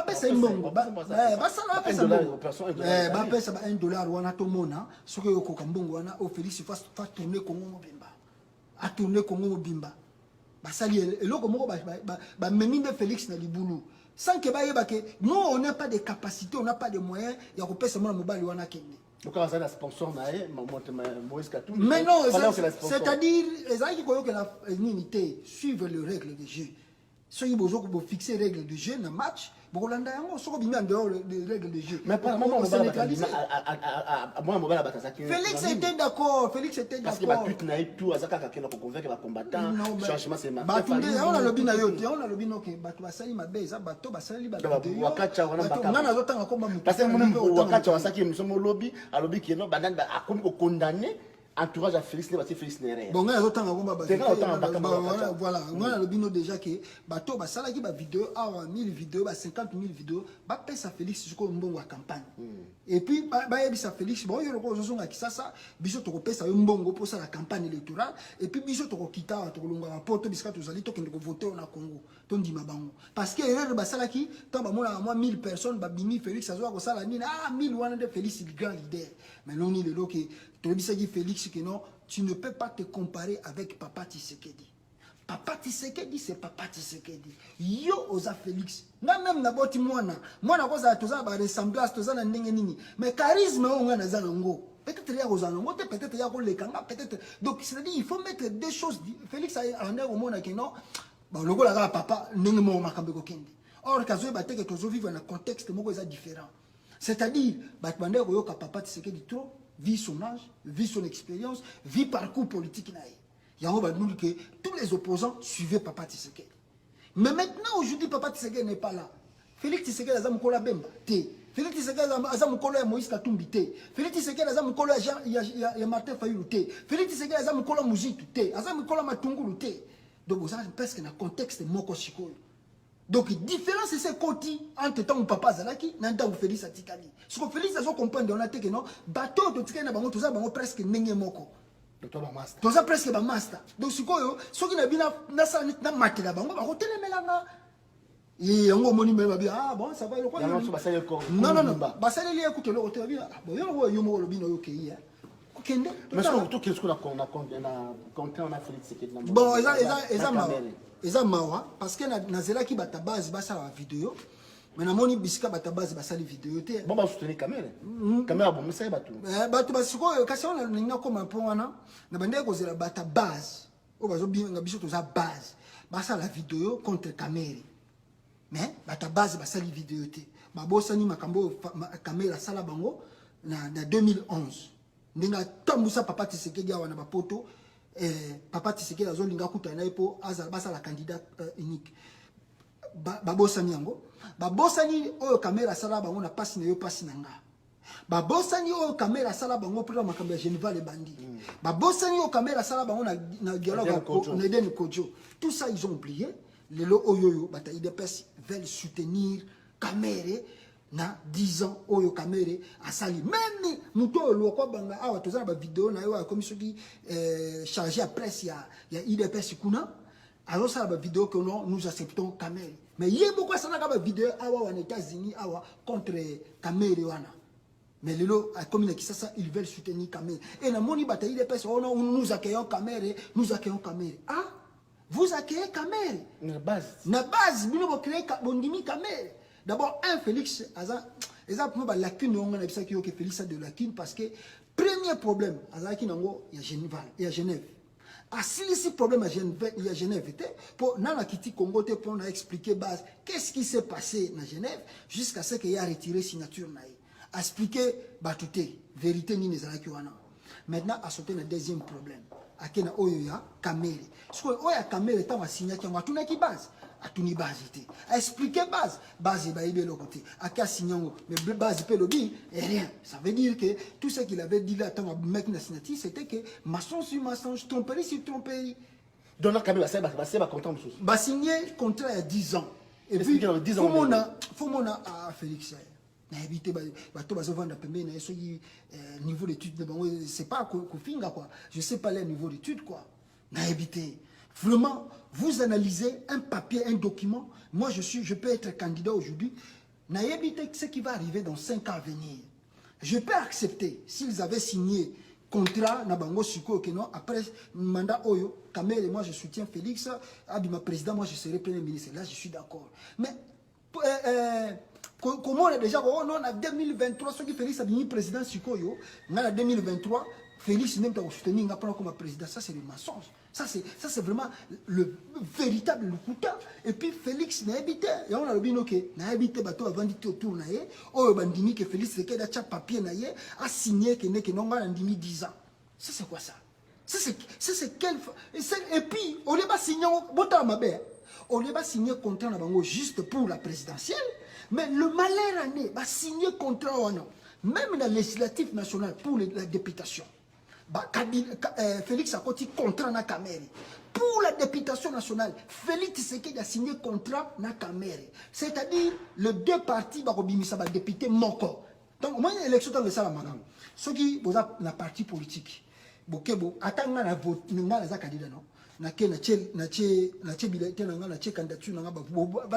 passer mbongo ba ça na passer mbongo ba pesa ba $1 wana to mona soki yokoka mbongo wana au Félix fa tourner Congo mobimba a tourner Congo mobimba ba sali eloko moko ba meminde Félix na libulu sans que nous on n'a pas de capacité, on n'a pas de moyens, il y a que mon mobile wana kende. Donc quand ça la sponsor naé Moïse Katumbi. Mais non, c'est-à-dire ezaki koyo que la unité suivre les règles du jeu. So il besoin pour fixer les règles du jeu dans match, Bolanda yango soko bimi en dehors des règles du jeu. Mais pas moi mobile batazaki. Félix était d'accord, Félix était d'accord. Parce que ba tweet na tout azaka kakena ko convaincre ba combattants, changement c'est ma. Ba tunde on a lobby na yote, on a lobby no ke bato basali mabe za bato basali ba vidéo. Wakacha wana baka. Ngana zotanga komba mutu. Parce que mon wakacha wasaki msomo lobby, a lobby qui non banane ba akomi ko condamner entourage à Félix ne bati Félix n'est rien. Bon ngana zotanga komba ba. Voilà, ngana lobby no déjà que bato basala ki ba vidéo a 1000 vidéos, ba 50 000 vidéos, ba pesa Félix jusqu'au mbongo à campagne. Et puis ba yebisa Félix bon yo ko zonga kisasa biso to ko pesa yo mbongo pour ça la campagne électorale et puis biso to ko kita to ko longa poto biska to zali to kende ko voter na Congo to ndima bango parce que erreur basala ki to ba mona moi 1000 personnes ba bimi Félix azo ko sala nini 1000 wana de Félix le grand leader mais non ni le lo que to bisa ki Félix que non tu ne peux pas te comparer avec Papa Tshisekedi. Papa Tshisekedi c'est Papa Tshisekedi. Yo oza Félix. Na même na boti mwana koza toza ba ressemblance toza na ndenge nini. Mais charisme on nga na za nango. Peut-être il y a aux anongo, peut-être il y a les kanga, peut-être. Donc c'est-à-dire il faut mettre des choses. Félix a en au monde que non. Ba logo la papa ndenge mo makambe ko kende. Or kazo ba te que tozo vivre dans un contexte moko eza différent. C'est-à-dire ba bande ko yoka Papa Tshisekedi trop vit son âge, vit son expérience, vit parcours politique naï. Il y a que tous les opposants suivaient Papa Tshisekedi. Mais maintenant, aujourd'hui, Papa Tshisekedi n'est pas là. Félix Tshisekedi a Zamukola Bemba, T. Félix Tshisekedi a Zamukola Moïse Katumbi, T. Félix Tshisekedi a Zamukola Martin Fayulu, T. Félix Tshisekedi a Zamukola Muzitu, T. A Zamukola Matungulu, T. Donc, vous avez presque un contexte Moko Shikoyo. Donc, différence c'est ce côté entre temps où Papa Zalaki, n'entend où Félix Atikali. Ce que Félix a compris, on a dit que non, bateau de Tikana Bango, tout ça, presque Nenge Moko. Toza presque ba master. Donc sikoyo soki na bina na sala na matela bango ba hotelemelanga. Et yango moni mema bi bon ça va le quoi. Non ba sala li écoute le hôtel bi bon yo mo lo bino yo kei ya. Okende. Mais ce que qu'est-ce qu'on a compté on a Félix Tshisekedi na. Bon eza mawa parce que na zela ki bata base ba sala vidéo. Mais na moni bisika bata base ba sala vidéo te. Bon ba soutenir caméra. Caméra bon ça ba tout. Bato basiko kasi on ninga comme un point wana na bande ko zela bata base. O bazo binga biso to za base. Ba sala vidéo contre caméra. Mais bata base ba sala vidéo te. Ba bosani makambo caméra sala bango na 2011. Ninga tambusa Papa Tshisekedi wana ba poto Papa Tshisekedi azo linga kutana epo azala ba sala candidat unique. Babosani yango babosani oyo caméra sala bango na passe na yo passe nanga babosani oyo caméra sala bango pour makambo ya Geneva le bandi babosani oyo caméra sala bango na dialogue na Eden Kojo tout ça ils ont oublié lelo oyoyo bata IDPS veulent soutenir caméra na 10 ans oyo Kamere asali même muto loko banga awa tozana ba vidéo na yo comme soki chargé à presse ya IDPS kuna alors ça ba vidéo que nous acceptons Kamere mais yebo quoi ça na ba vidéo awa en États-Unis awa contre Kamere wana mais lelo comme na kisasa ils veulent soutenir Kamere et na moni bataille IDPS oh non nous accueillons Kamere ah vous accueillez Kamere na base bino bo créer bondimi Kamere. D'abord, Félix, il y a une lacune, que Félix a de lacune parce que premier problème, il y a Genève. Si le problème il y a Genève, pour Nanakiti Congo, pour expliquer base, qu'est-ce qui s'est passé à Genève jusqu'à ce qu'il y a retiré signature. Expliquer, batouté, vérité, ni les maintenant, à sauter le deuxième problème. À Kena Oya, Kamere. Ce que Oya Kamere est en signature, on a tout qui base. A tout ni base à expliquer base bah il est le côté à cas signant mais base peut le dire et rien ça veut dire que tout ce qu'il avait dit là tant mec na signature c'était que maçon sur maçon tromperie sur tromperie donc là quand même ça va content bah signé contrat il y a 10 ans et puis faut mon à Félix na éviter bah tout va se vendre pembe na so niveau d'études c'est pas ko finga quoi je sais pas le niveau d'études quoi na éviter. Vraiment, vous analysez un papier, un document. Moi, je peux être candidat aujourd'hui. N'ayez ce qui va arriver dans 5 ans à venir. Je peux accepter s'ils avaient signé contrat Nabango Suko que non après mandat Oyo, Kamere, moi je soutiens Félix, Abima président, moi je serai premier ministre. Là, je suis d'accord. Mais comment on est déjà oh non en 2023 ceux qui Félix a devenu président Suko yo, en 2023 Félix même dans soutenir comme président, ça c'est le mensonge. Ça c'est vraiment le véritable coup. Et puis Félix n'a habité. Et on a le bien ok. N'a habité bateau avant d'être autour naïe. Oh bandimi que Félix c'est qu'il a papier naïe a signé que n'est que non a 10 ans. Ça c'est quoi ça? Ça c'est quel et puis on n'est pas signé botan ma belle. On n'est pas signé contrat na bango juste pour la présidentielle. Mais le malheur année va signer contrat ou non. Même la législative nationale pour la députation. Félix a côté contrat na Kamere. Pour la députation nationale, Félix Tshisekedi a signé contrat na Kamere. C'est-à-dire, les deux partis va député moko. Donc, moi, l'élection dans le Salamana. Ce qui est la partie politique. Bokebo, attends na vote, na za candidat non. Na candidature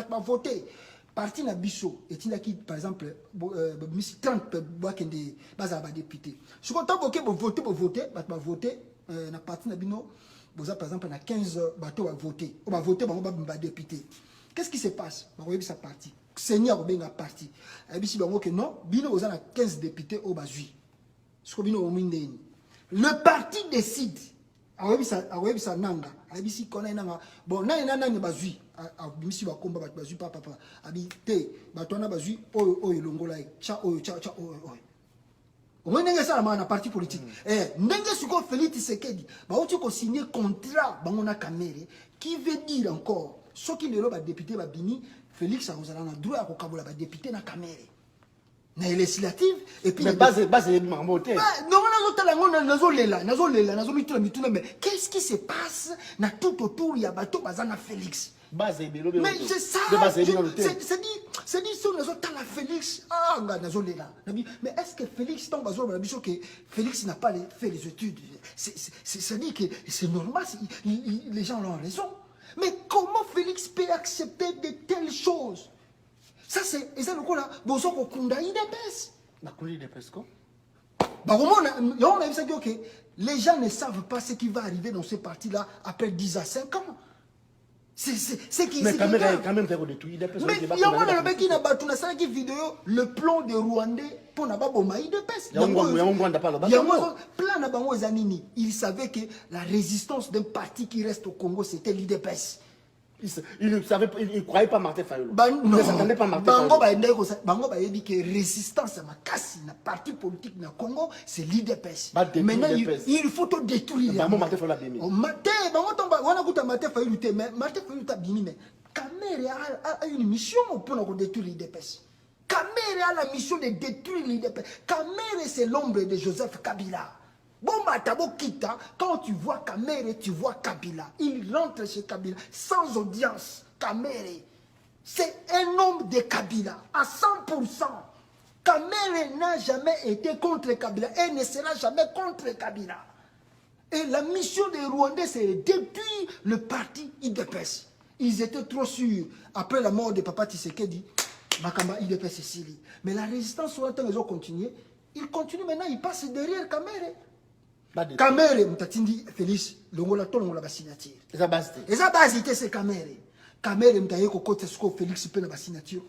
va voter. Parti na biso et qui par exemple 30 boakende baza ba député ce qu'on tant que voter va voter na parti na bino boza par exemple na 15 bato va voter on va voter ba député qu'est-ce qui se passe ba koyebi sa parti seigneur benga parti abisi bango que non bino boza na 15 députés au bazui ce que bino omindeni le parti décide awebi sa nanga abisi kona nanga bon nani bazui abimisi ba komba ba bazui papa abité batona bazui oyo longola cha oyo ndenge ça na parti politique ndenge suko Félix Tshisekedi ba oti ko signer contrat bango na Kamere qui veut dire encore ce qui le ba député ba bini Félix a na droit ko kabola ba député na Kamere na législative et puis mais base marmoté non mais qu'est-ce qui se passe na tout autour il y a bateau bazana Félix base mais c'est ça c'est dit sur les autres la Félix mais est-ce que Félix tombe que Félix n'a pas fait les études c'est dit que c'est normal les gens ont raison mais comment Félix peut accepter de telles choses? Ça c'est et ça le coup là bozo ko kunda IDPS na kunda IDPS quoi on a vu ça que les gens ne savent pas ce qui va arriver dans ce parti là après 10 à 5 ans c'est qui mais quand même faire de tout IDPS mais il y a un mec qui n'a pas tout ça qui vidéo le plan de Rwandais pour n'a pas bomba IDPS il y a un plan na bango zanini il savait que la résistance d'un parti qui reste au Congo c'était l'IDPS. Il ne savait pas, il croyait pas Martin Fayulu. Il ne s'attendait pas Martin Fayulu. Bango ba dit que résistance à ma casse, na parti politique na Congo, c'est l'IDPS. Maintenant il faut tout détruire. Bango Martin Fayulu a bimi. Bango tomba wana kuta Martin Fayulu te mais Martin Fayulu ta bimi mais Kamere a une mission pour détruire l'IDPS. Kamere a la mission de détruire l'IDPS. Kamere c'est l'ombre de Joseph Kabila. Bon, quand tu vois Kamere, tu vois Kabila. Il rentre chez Kabila sans audience. Kamere. C'est un homme de Kabila à 100%. Kamere n'a jamais été contre Kabila et ne sera jamais contre Kabila. Et la mission des Rwandais, c'est depuis le parti IDPS. Ils étaient trop sûrs, après la mort de Papa Tshisekedi, Makamba IDPS Sicile. Mais la résistance sur le temps, ils ont continué. Ils continuent maintenant, ils passent derrière Kamere. Kamere, Mtatindi Félix, l'ongola tolongola ba signature. Et ça base. Et ça base, c'est Kamere. Kamere, Mtaye Kokote Sko Félix, pe na ba signature.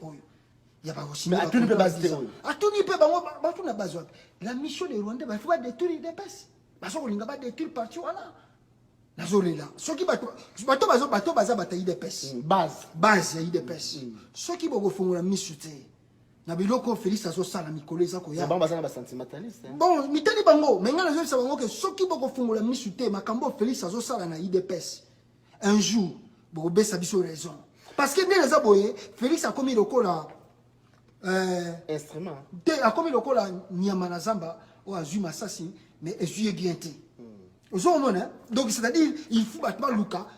Il y a pas aussi. Mais à tout le base. À tout le base. La mission des Rwandais, il faut détruire l'IDPS. Parce qu'on n'a pas détruire partout là. La zone là. Ceux qui bateau bataille IDPS. Base IDPS. Ceux qui vont faire la mission na biloko Félix azo sala mikolo eza ko ya. Ba bazana ba sentimentaliste. Bon, mitali bango, mais ngana zo sa bango que ceux qui vont faire la mission makambo Félix azo sala na IDPS. Un jour, bo besa biso raison. Parce que ndé les boye, Félix a commis lokola instrument. A commis lokola nyama na zamba o azui masasi. Mais est bien été. Donc c'est-à-dire il faut battre Luka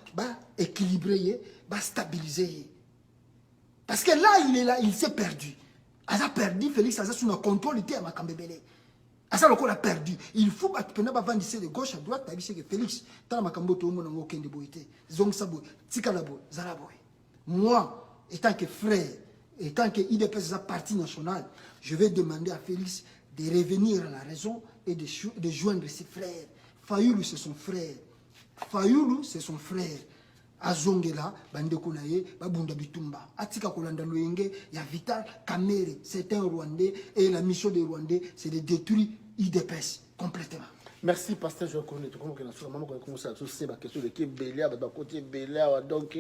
équilibrer, stabiliser. Parce que là il est là, il s'est perdu. Il a perdu Félix Aza sous le contrôle il était à Makambebele. Asa loko a perdu. Il faut battre pendant vendre de gauche à droite t'as vu que Félix tant Makambo tout le monde n'a aucun de boité. Zong sabo, tikalabo, zaraboy. Moi étant que frère, étant que IDPS sa parti nationale, je vais demander à Félix de revenir à la raison et de joindre ses frères. Fayoulou, c'est son frère. Fayoulou, c'est son frère. Azongela, Bandeko Naye, Babunda Bitumba. Atika Kolanda Loyenge, il y a Vital Kamere, c'est un Rwandais. Et la mission des Rwandais, c'est de détruire IDPS complètement. Merci, pasteur. Je connais tout le monde qui a commencé à se la question de qui est Bélia, côté Bélia, donc.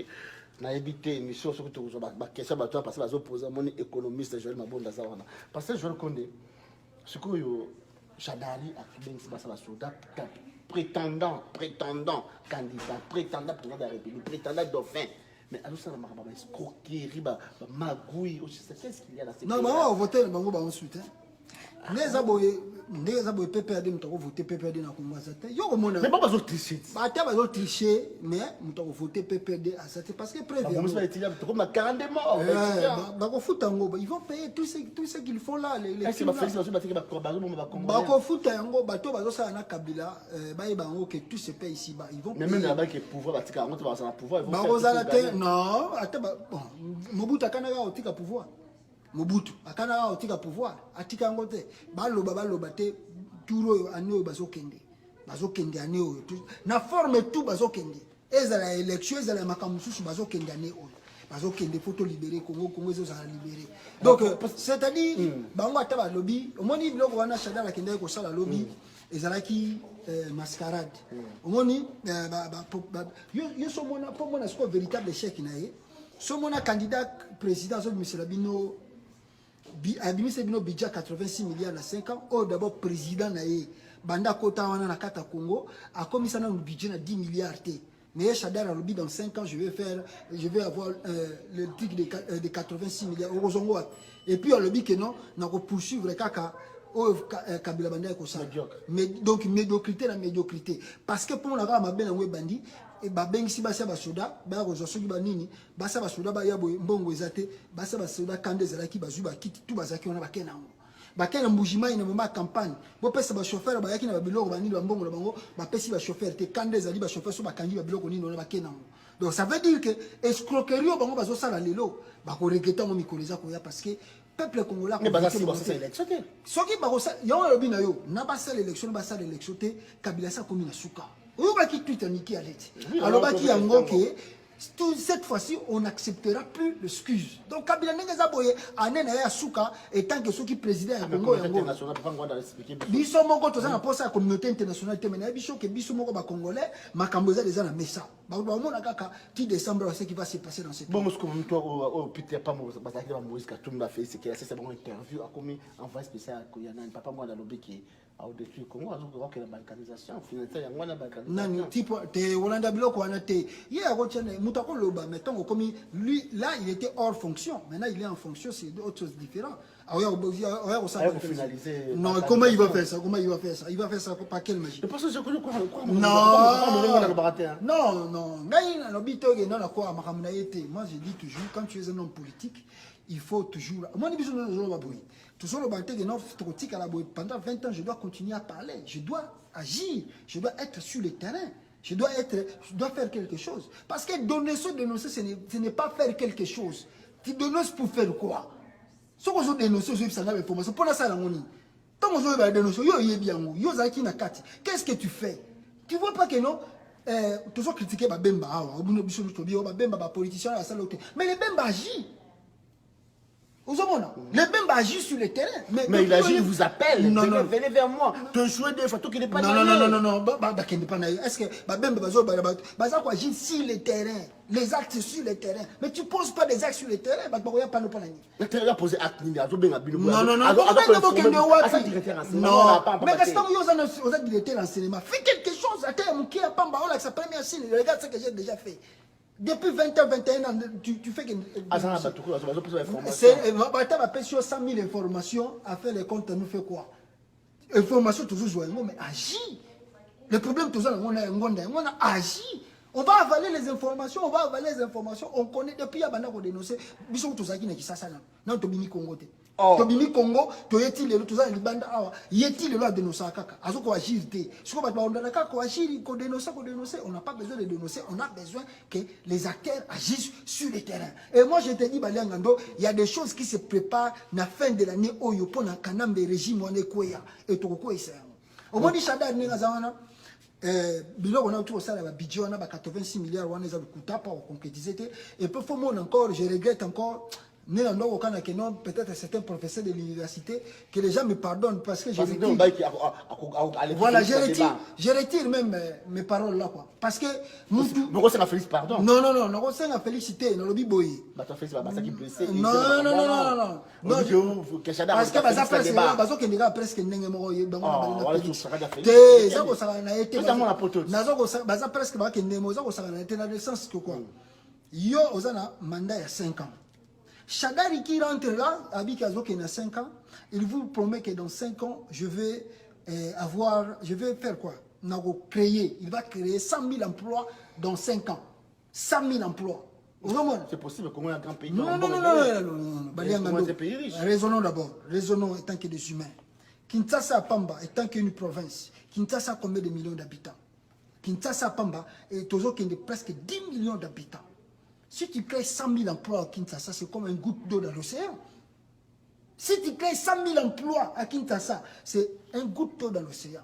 Na évité émission sur tout ba question ba toi parce que opposé mon économiste Joël Mabonda zawana parce que Joël Condé ce que yo Chadali a fait c'est ça la soda prétendant candidat prétendant président de la République prétendant dauphin mais alors ça la escroquerie ba magouille qu'est-ce qu'il y a là non on voter bango ba ensuite Ndeza boye PPRD mutako voter PPRD na Kongo azate. Yo komona. Mais pas bazo tricher. Ba ta bazo tricher mais mutako voter PPRD azate parce que prévu. Ba musa étudiant to comme 40 morts. Ba ko futa ngo ils vont payer tout ce qu'ils font là les. Est-ce que ba Félix bazo batiki ba Congo. Ba ko futa yango bato bazo sala na Kabila ba yeba ngo que tout se paye ici bas ils vont. Mais même là-bas que pouvoir batika ngo to ba na pouvoir ils vont. Ba kozala te non ata ba bon Mobutu kanaka otika pouvoir. Mobutu akana otika pouvoir atika ngote baloba te turo aneo bazokende aneo na forme tout bazokende ezala élection ezala makamususu bazokende aneo bazokende photo libérer Congo ezo sala libérer donc c'est-à-dire bango ata ba lobby omoni biloko wana Chada la kende ko sala lobby ezala ki mascarade omoni yo so mona pour mona ce véritable échec nae so mona candidat président so monsieur Labino Abimise Bino Bidja 86 milliards à 5 ans. Oh, d'abord, président Naye, Banda Kota Wana Nakata Congo, a commis ça dans le budget à 10 milliards. Mais Chadar a lobby dans 5 ans, je vais avoir le truc de 86 milliards. Et puis, on lobby que non, on va poursuivre le Kaka. Kabila Banda Kosa. Donc, médiocrité, la médiocrité. Parce que pour la ma belle bandi, et babeng si basa basoda ba ko zosoki banini basa basoda ba yabo mbongo ezate basa basoda kande zalaki bazuba kiti tu bazaki ona bakena ngo bakena mbujima ina mama campagne bo pesa ba chauffeur ba yaki na biloko banini ba mbongo na bango ba pesi ba chauffeur te kande zali ba chauffeur so bakangi ba biloko nini ona bakena ngo donc ça veut dire que escroquerie bango bazo sala lelo ba ko regretter mo mikoleza ko ya parce que peuple congolais mais basa si basa élection te soki ba ko sa yo lobi na yo na basa l'élection basa l'élection te Kabila sa komi na suka. Alors, cette fois-ci, on n'acceptera plus l'excuse. Donc, Kabila Nengezaboye, Anena Souka, et tant que ceux qui président à Congo, Bissomoko, tout ça, on pense à la communauté internationale, mais Bissomoko, Congolais, Makamboza, les gens à Messa. Qui décembre, ce qui va se passer dans cette. Bon, ce que toi, au Peter Pamo, parce que Moïse Katumba fait, c'est qu'il a assez bon interview, a commis un envoyé spécial à Koyana, papa moi dans le qui au détruit Congo, alors que la balkanisation, finalement, il y a la balkanisation. Non, type, te Holanda Biloko, on a été. Hier, à Rotiane, Moutako Loba, mettons, comme lui, là, il était hors fonction. Maintenant, il est en fonction, c'est autre chose différente. finaliser. Non, comment il va faire ça? Comment il va faire ça? Il va faire ça par quelle magie? Je pense que je connais quoi. Non. Moi, je dis toujours, quand tu es un homme politique, il faut toujours... Moi, pendant 20 ans, je dois continuer à parler. Je dois agir. Je dois être sur le terrain. Je dois faire quelque chose. Parce que dénoncer, ce n'est pas faire quelque chose. Tu dénonces pour faire quoi? Ce que je dénonce, je vais savoir l'information. Pour la salle, tant que je vais dénoncer, qu'est-ce que tu fais? Tu vois pas que non? Toujours critiquer Bemba, politicien, mais les Bemba agit. Les Bemba agit sur le terrain. Mais il agit, il vous appelle. Venez vers moi. Tu joues des photos qui n'est pas non. Est-ce que Bemba agit sur le terrain? Les actes sur le terrain. Mais tu ne poses pas des actes sur le terrain. Mais tu as posé acte. Non. Mais reste aux directeurs d'enseignement. Fais quelque chose. Regarde ce que j'ai déjà fait. Depuis 20 ans, 21 ans, tu fais que... C'est 100 000 informations à faire les comptes, nous fait quoi? Information toujours joyeuse, mais agis. Le problème, toujours, on a agi. On va avaler les informations, on connaît depuis avant qu'on dénonce. Bisous tout ça qui n'est qui ça non to bimi Congo te. To bimi Congo, to yeti le tout ça le banda awa, yeti le loi dénoncer kaka. Azo ko agir te. Ce qu'on va on a kaka ko agir, ko dénoncer, on n'a pas besoin de dénoncer, on a besoin que les acteurs agissent sur le terrain. Et moi je te dis Baliangando, il y a des choses qui se préparent na fin de l'année oyo pona kanam de régime on ekoya et to ko esa. Au moins dit Chada ni ngazawana biloko on a autour ça la budget on a 86 milliards on a coûté pour concrétiser et peu faut mon encore je regrette encore peut-être certains professeurs de l'université que les gens me pardonnent parce que je retire même mes paroles là quoi parce que non félicité non lobby boy parce que presque mandat il y a 5 ans. Chagari qui rentre là, Abik Azoke a 5 ans, il vous promet que dans 5 ans, je vais faire quoi? Il va créer 100 000 emplois dans 5 ans. 100 000 emplois. C'est possible qu'on ait un grand pays. Non. Raisonnons d'abord. Raisonnons étant que des humains. Kinshasa Pamba étant qu'une province. Kinshasa a combien de millions d'habitants? Kinshasa Pamba est toujours presque 10 millions d'habitants. Si tu crées 100 000 emplois à Kinshasa, c'est comme une goutte d'eau dans l'océan. Si tu crées 100 000 emplois à Kinshasa, c'est une goutte d'eau dans l'océan.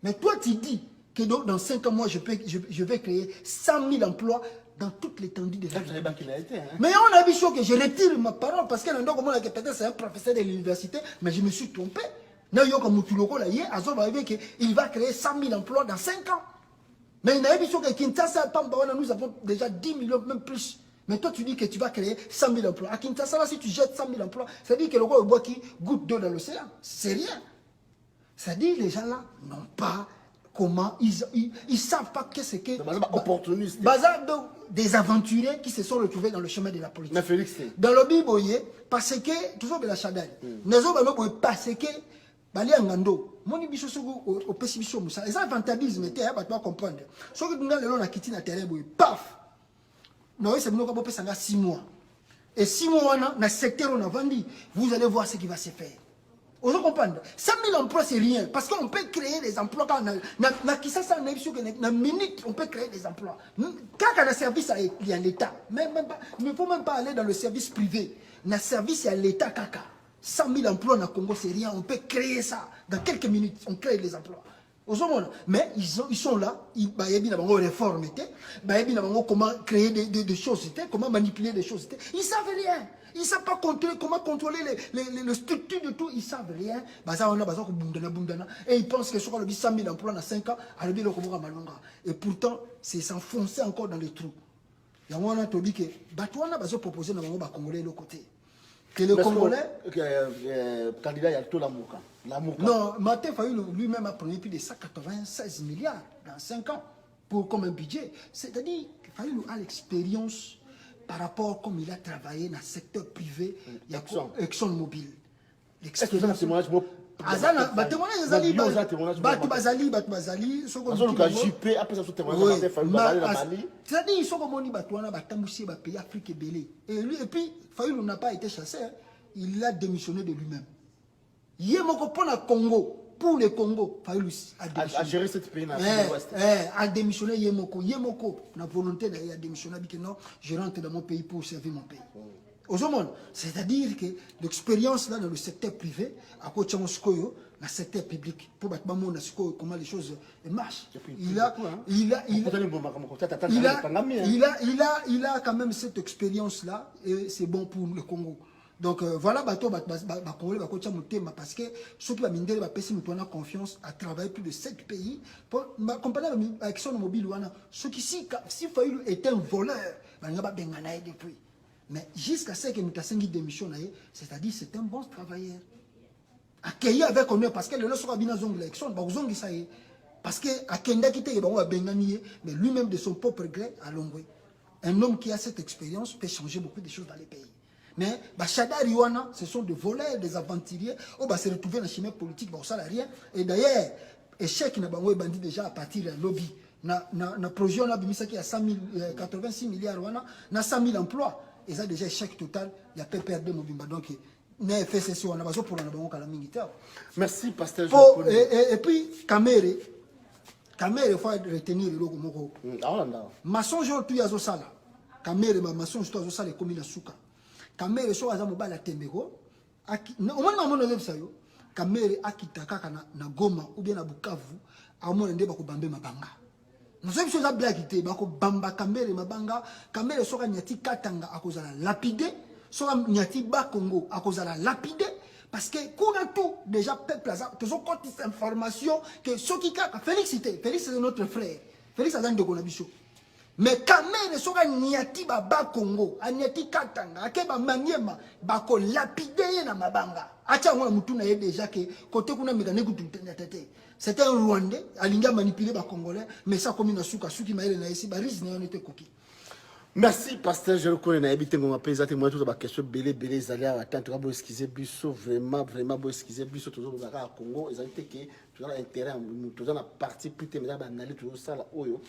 Mais toi, tu dis que dans 5 ans, moi, je vais créer 100 000 emplois dans toute l'étendue de la ville. Mais on a vu que je retire ma parole parce que peut-être c'est un professeur de l'université, mais je me suis trompé. Il va créer 100 000 emplois dans 5 ans. Mais il a vu que Kinshasa, nous avons déjà 10 millions, même plus. Mais toi, tu dis que tu vas créer 100 000 emplois. À Kinshasa, là, si tu jettes 100 000 emplois, ça dit que le roi bois qui goutte d'eau dans l'océan. C'est rien. Ça dit que les gens là n'ont pas comment, ils savent pas qu'est-ce que... Opportuniste. Des aventuriers qui se sont retrouvés dans le chemin de la politique. Mais Félix, dans le Biboye, parce que, toujours de la Chadal, parce que, Baliangando, moni biso sogo au pessimisme musa. Les avantagisme était à pas comprendre. Ce que nous allons na kiti na terrain boy, paf. Non, c'est nous qu'on 6 mois. Et 6 mois na secteur on a vendu, vous allez voir ce qui va se faire. Vous comprenez? 100 000 emplois c'est rien parce qu'on peut créer des emplois quand na qui ça na biso que na minute on peut créer des emplois. Quand on a service à l'État, même pas, il ne faut même pas aller dans le service privé. Na service à l'État kaka. 100 000 emplois dans le Congo, c'est rien. On peut créer ça. Dans quelques minutes, on crée les emplois. Mais ils sont là. Ils savent réformer. Comment créer des choses. Comment manipuler des choses. Ils ne savent rien. Ils ne savent pas comment contrôler les structures de tout. Ils ne savent rien. Et ils pensent que sur le 100 000 emplois dans 5 ans, et pourtant, c'est s'enfoncer encore dans les trous. Il y a un qui dit que les proposé de Congolais de l'autre côté. Que le Congolais... candidat, il y a tout la Mouka. Non, Martin Fayulu lui-même a pris plus de 196 milliards dans 5 ans comme un budget. C'est-à-dire que Fayulu a l'expérience par rapport à comme il a travaillé dans le secteur privé, il y a ExxonMobil. Est-ce que vous avez un témoignage? Azana, ba témoignage ezali batu bazali soko ka JP après ça so témoignage c'est-à-dire soko moni batu wana batambusi ba pays Afrique belé et puis Fayulu n'a pas été chassé, il a démissionné de lui-même. Yemoko pour le Congo, pour le Congo, Fayulu a géré ce pays dans l'Ouest. A démissionné Yemoko na volonté d'aller démissionner que non, je rentre dans mon pays pour servir mon pays. C'est-à-dire que l'expérience là dans le secteur privé, à côté de dans le secteur public, pour comment les choses marchent. Il a quand même cette expérience là et c'est bon pour le Congo. Donc voilà, parce que ceux qui ont mis la confiance à travailler plus de 7 pays, comparé avec son mobile, ceux qui si Fayulu était un voleur, il n'y a pas de depuis. Mais jusqu'à ce que nous ayons démission, c'est-à-dire c'est un bon travailleur. Accueillir avec honneur, parce que le lot sera bien zong l'élection, parce que Akenda qui était mais lui-même de son propre gré à Longwe. Un homme qui a cette expérience peut changer beaucoup de choses dans les pays. Mais Bachada Riwana, ce sont des voleurs, des aventuriers, on va se retrouver dans la chimie politique, ça n'a rien. Et d'ailleurs, échec n'a pas bandit déjà à partir d'un lobby. Na projet on a mis qui a 86 milliards, na 100 000 emplois. Et ça déjà échec total, il y a PPR de Mobimba. Donc, on a besoin pour la militaire. Merci, pasteur. Et puis, Kamere, il faut retenir le logo Moko. Maçon, je suis à Zosala. Kamere, maçon, je suis à Zosala, comme il a souka. Kamere, je suis à Zambala Tembego. Au moins, je suis à Kamere, Akitaka, na Goma, ou bien à Bukavu, à moins de Bakubambe Mabanga. Nous sommes sur la blague, bako bamba Kamere mabanga, Kamere sera nyati katanga à cause de la lapide, sera nyati ba Congo à cause de la lapide, parce que qu'on a tout déjà peuple là, toujours quand cette information que ceux qui Félix c'est notre frère, Félix a dans de Gonabicho. Mais Kamere sera nyati ba Congo, nyati katanga, akeba maniema bako lapide na mabanga. Acha ngona mutu na ye déjà que côté kuna mekane kutu tete. C'était un Rwandais, Alinga manipulé par Congolais, mais ça comme une souka, souki maël na ici, baris n'a été coquille. Merci, pasteur. Je reconnais na habité mon appel, moi tout ba question belé les alliés à attendre to excuser biso vraiment bo excuser biso toujours au Congo, ils ont été que tu as intérêt tout dans la partie plus terminale analyse tout ça là oyo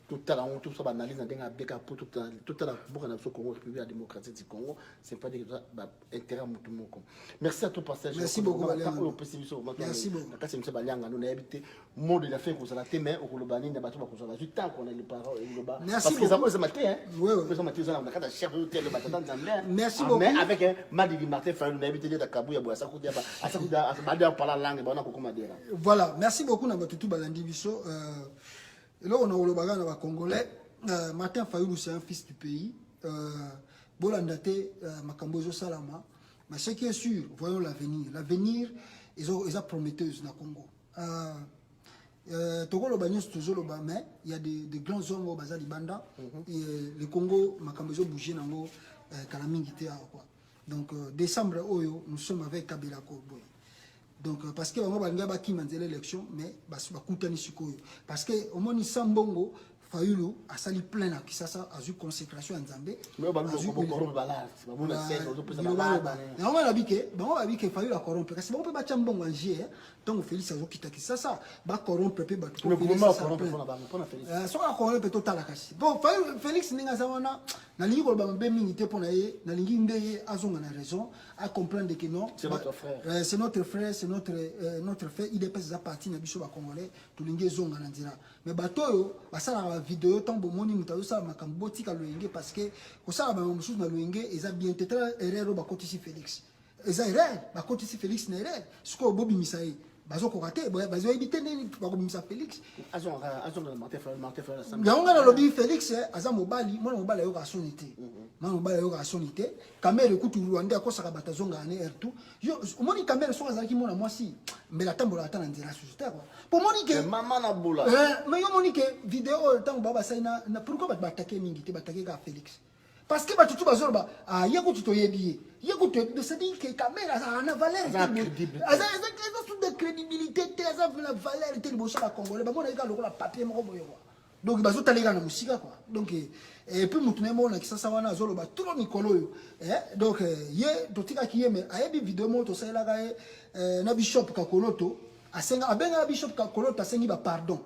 tout à l'heure tout ça analyse dans beka pour tout à l'heure beaucoup dans Congo République démocratique du Congo, c'est pas des intérêt mutu moko. Merci à toi pasteur. Merci beaucoup. Merci beaucoup. Parce que monsieur Balianga nous habité mot de la fin pour ça la témoin au Kolobani na bato ba ko ça du temps qu'on a les parents et le bas parce que ça ça matin hein. Oui. Ça matin ça on a quand chef hôtel le matin dans merci beaucoup. Mais avec un Madi Martin faire nous habité de Kabuya boa ça kudia ba ça kudia ba parler langue ba na ko komadera. Voilà, merci beaucoup na batutu balandi biso et là on a le bagage na Congolais Martin Fayulu c'est un fils du pays Bolandate Makambozo Salama mais ce qui est sûr voyons l'avenir ils ont prometteuse na Congo Togolo Bagnos toujours mais il y a des grands hommes au Bazali Banda et le Congo Makambozo bouger nango Kalamingi te quoi donc décembre oyo nous sommes avec Kabila Koboy. Donc parce que on va ngaba ki manzela élection mais basu bakutani sikoyo parce que au moins Sambongo Fayulu a sali plein à Kisasa a eu consécration en Zambé mais ba ko balance ba mona sese on peut ça on va habiter Fayulu a corrompre parce que on peut ba chambongo en J donc Félix a kita Kisasa ba corrompre pe ba tout le gouvernement corrompre pour na Félix so a corrompre total kasi bon Félix ninga zawana na lingi ko ba mbe mingi te pona ye na lingi ndeye azonga na raison à comprendre que non c'est notre frère c'est notre frère c'est notre frère il est pas à partir na biso ba congolais to lingi zonga na ndira mais batoyo basala vidéo tambo moni mutayo sa makambo tika loyenge parce que ko sala ba mususu na loyenge eza bien tetra erreur ba kotisi Félix eza erreur ba kotisi Félix na erreur siko bobi misaye bazo ko raté bazo éviter ni ba ko misa Félix azon Martin frère yango na lobby Félix aza mobali mona mobali yo ka sonité mona mobali yo ka sonité kamera kutu Rwanda ko saka batazonga ne R2 yo moni kamera so azaki mona mwasi mbela tambola atana ndira susita quoi pour moni que maman na boula mais yo moni que vidéo tango baba saina na pourquoi ba attaquer mingi te ba attaquer ka Félix parce que batutu bazorba yako tutoyebiye yako de se dire que caméra a une valeur crédible de crédibilité ça la valeur te liboso la congolais ba mona ka lokola papier moko boyo donc bazo talega na musika quoi donc et puis mutu nemo na kisasa wana zolo ba tout le mikolo donc ye totika ki ye me ayebi vidéo mo to sala ga na bishop Kakoloto asenga abenga bishop Kakoloto asengi ba pardon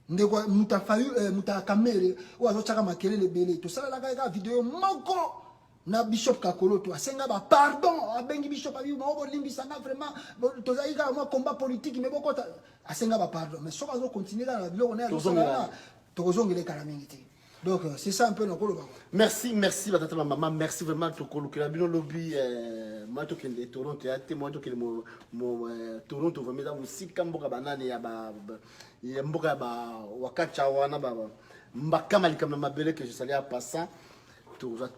ndeko muta fayu muta kamere o azo chaka makelele bele to sala ga vidéo moko na bishop Kakoloto asenga ba pardon abengi bishop abi mo limbisa na vraiment to zaika mo combat politique mais boko asenga ba pardon mais soka zo continuer na biloko na to sala tozongele kala mingi. Donc c'est ça un peu notre rôle. Merci, merci batata maman, merci vraiment tokolo que la bino lobby moi to kende Toronto ya te moi to kende mo Toronto vraiment dans musika mboka banane ya mboka ba wakacha wana ba mbakama likamna mabele que je salais à passant.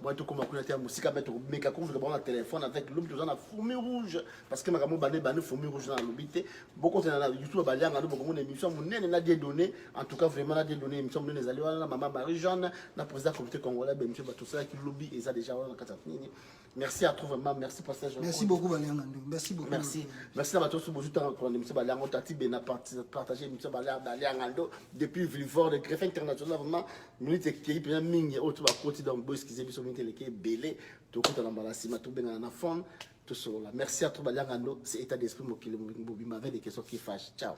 Moi tout comme on a musique avec mais quand vous avez un téléphone avec l'homme dans la fourmi rouge parce que ma gamme bané fourmi rouge dans l'obité beaucoup de YouTube balia ngalo beaucoup de émissions mon nene n'a des données en tout cas vraiment n'a des données émissions mon nene allé maman Marie Jeanne la président comité congolais ben monsieur tout ça qui lobby et ça déjà on a katafini. Merci à toi vraiment merci pour ça. Merci beaucoup Balianga merci beaucoup. Merci à tous pour tout pour monsieur Balianga tati ben a partager monsieur Balianga depuis Vivor de greffe international vraiment nous équipe bien mingi autre ba côté dans qui biso mingi qui belé to kuta na balasima to benga na fond to sola merci à toi Balianga c'est état d'esprit mokili mobima avec des questions qui fâchent ciao.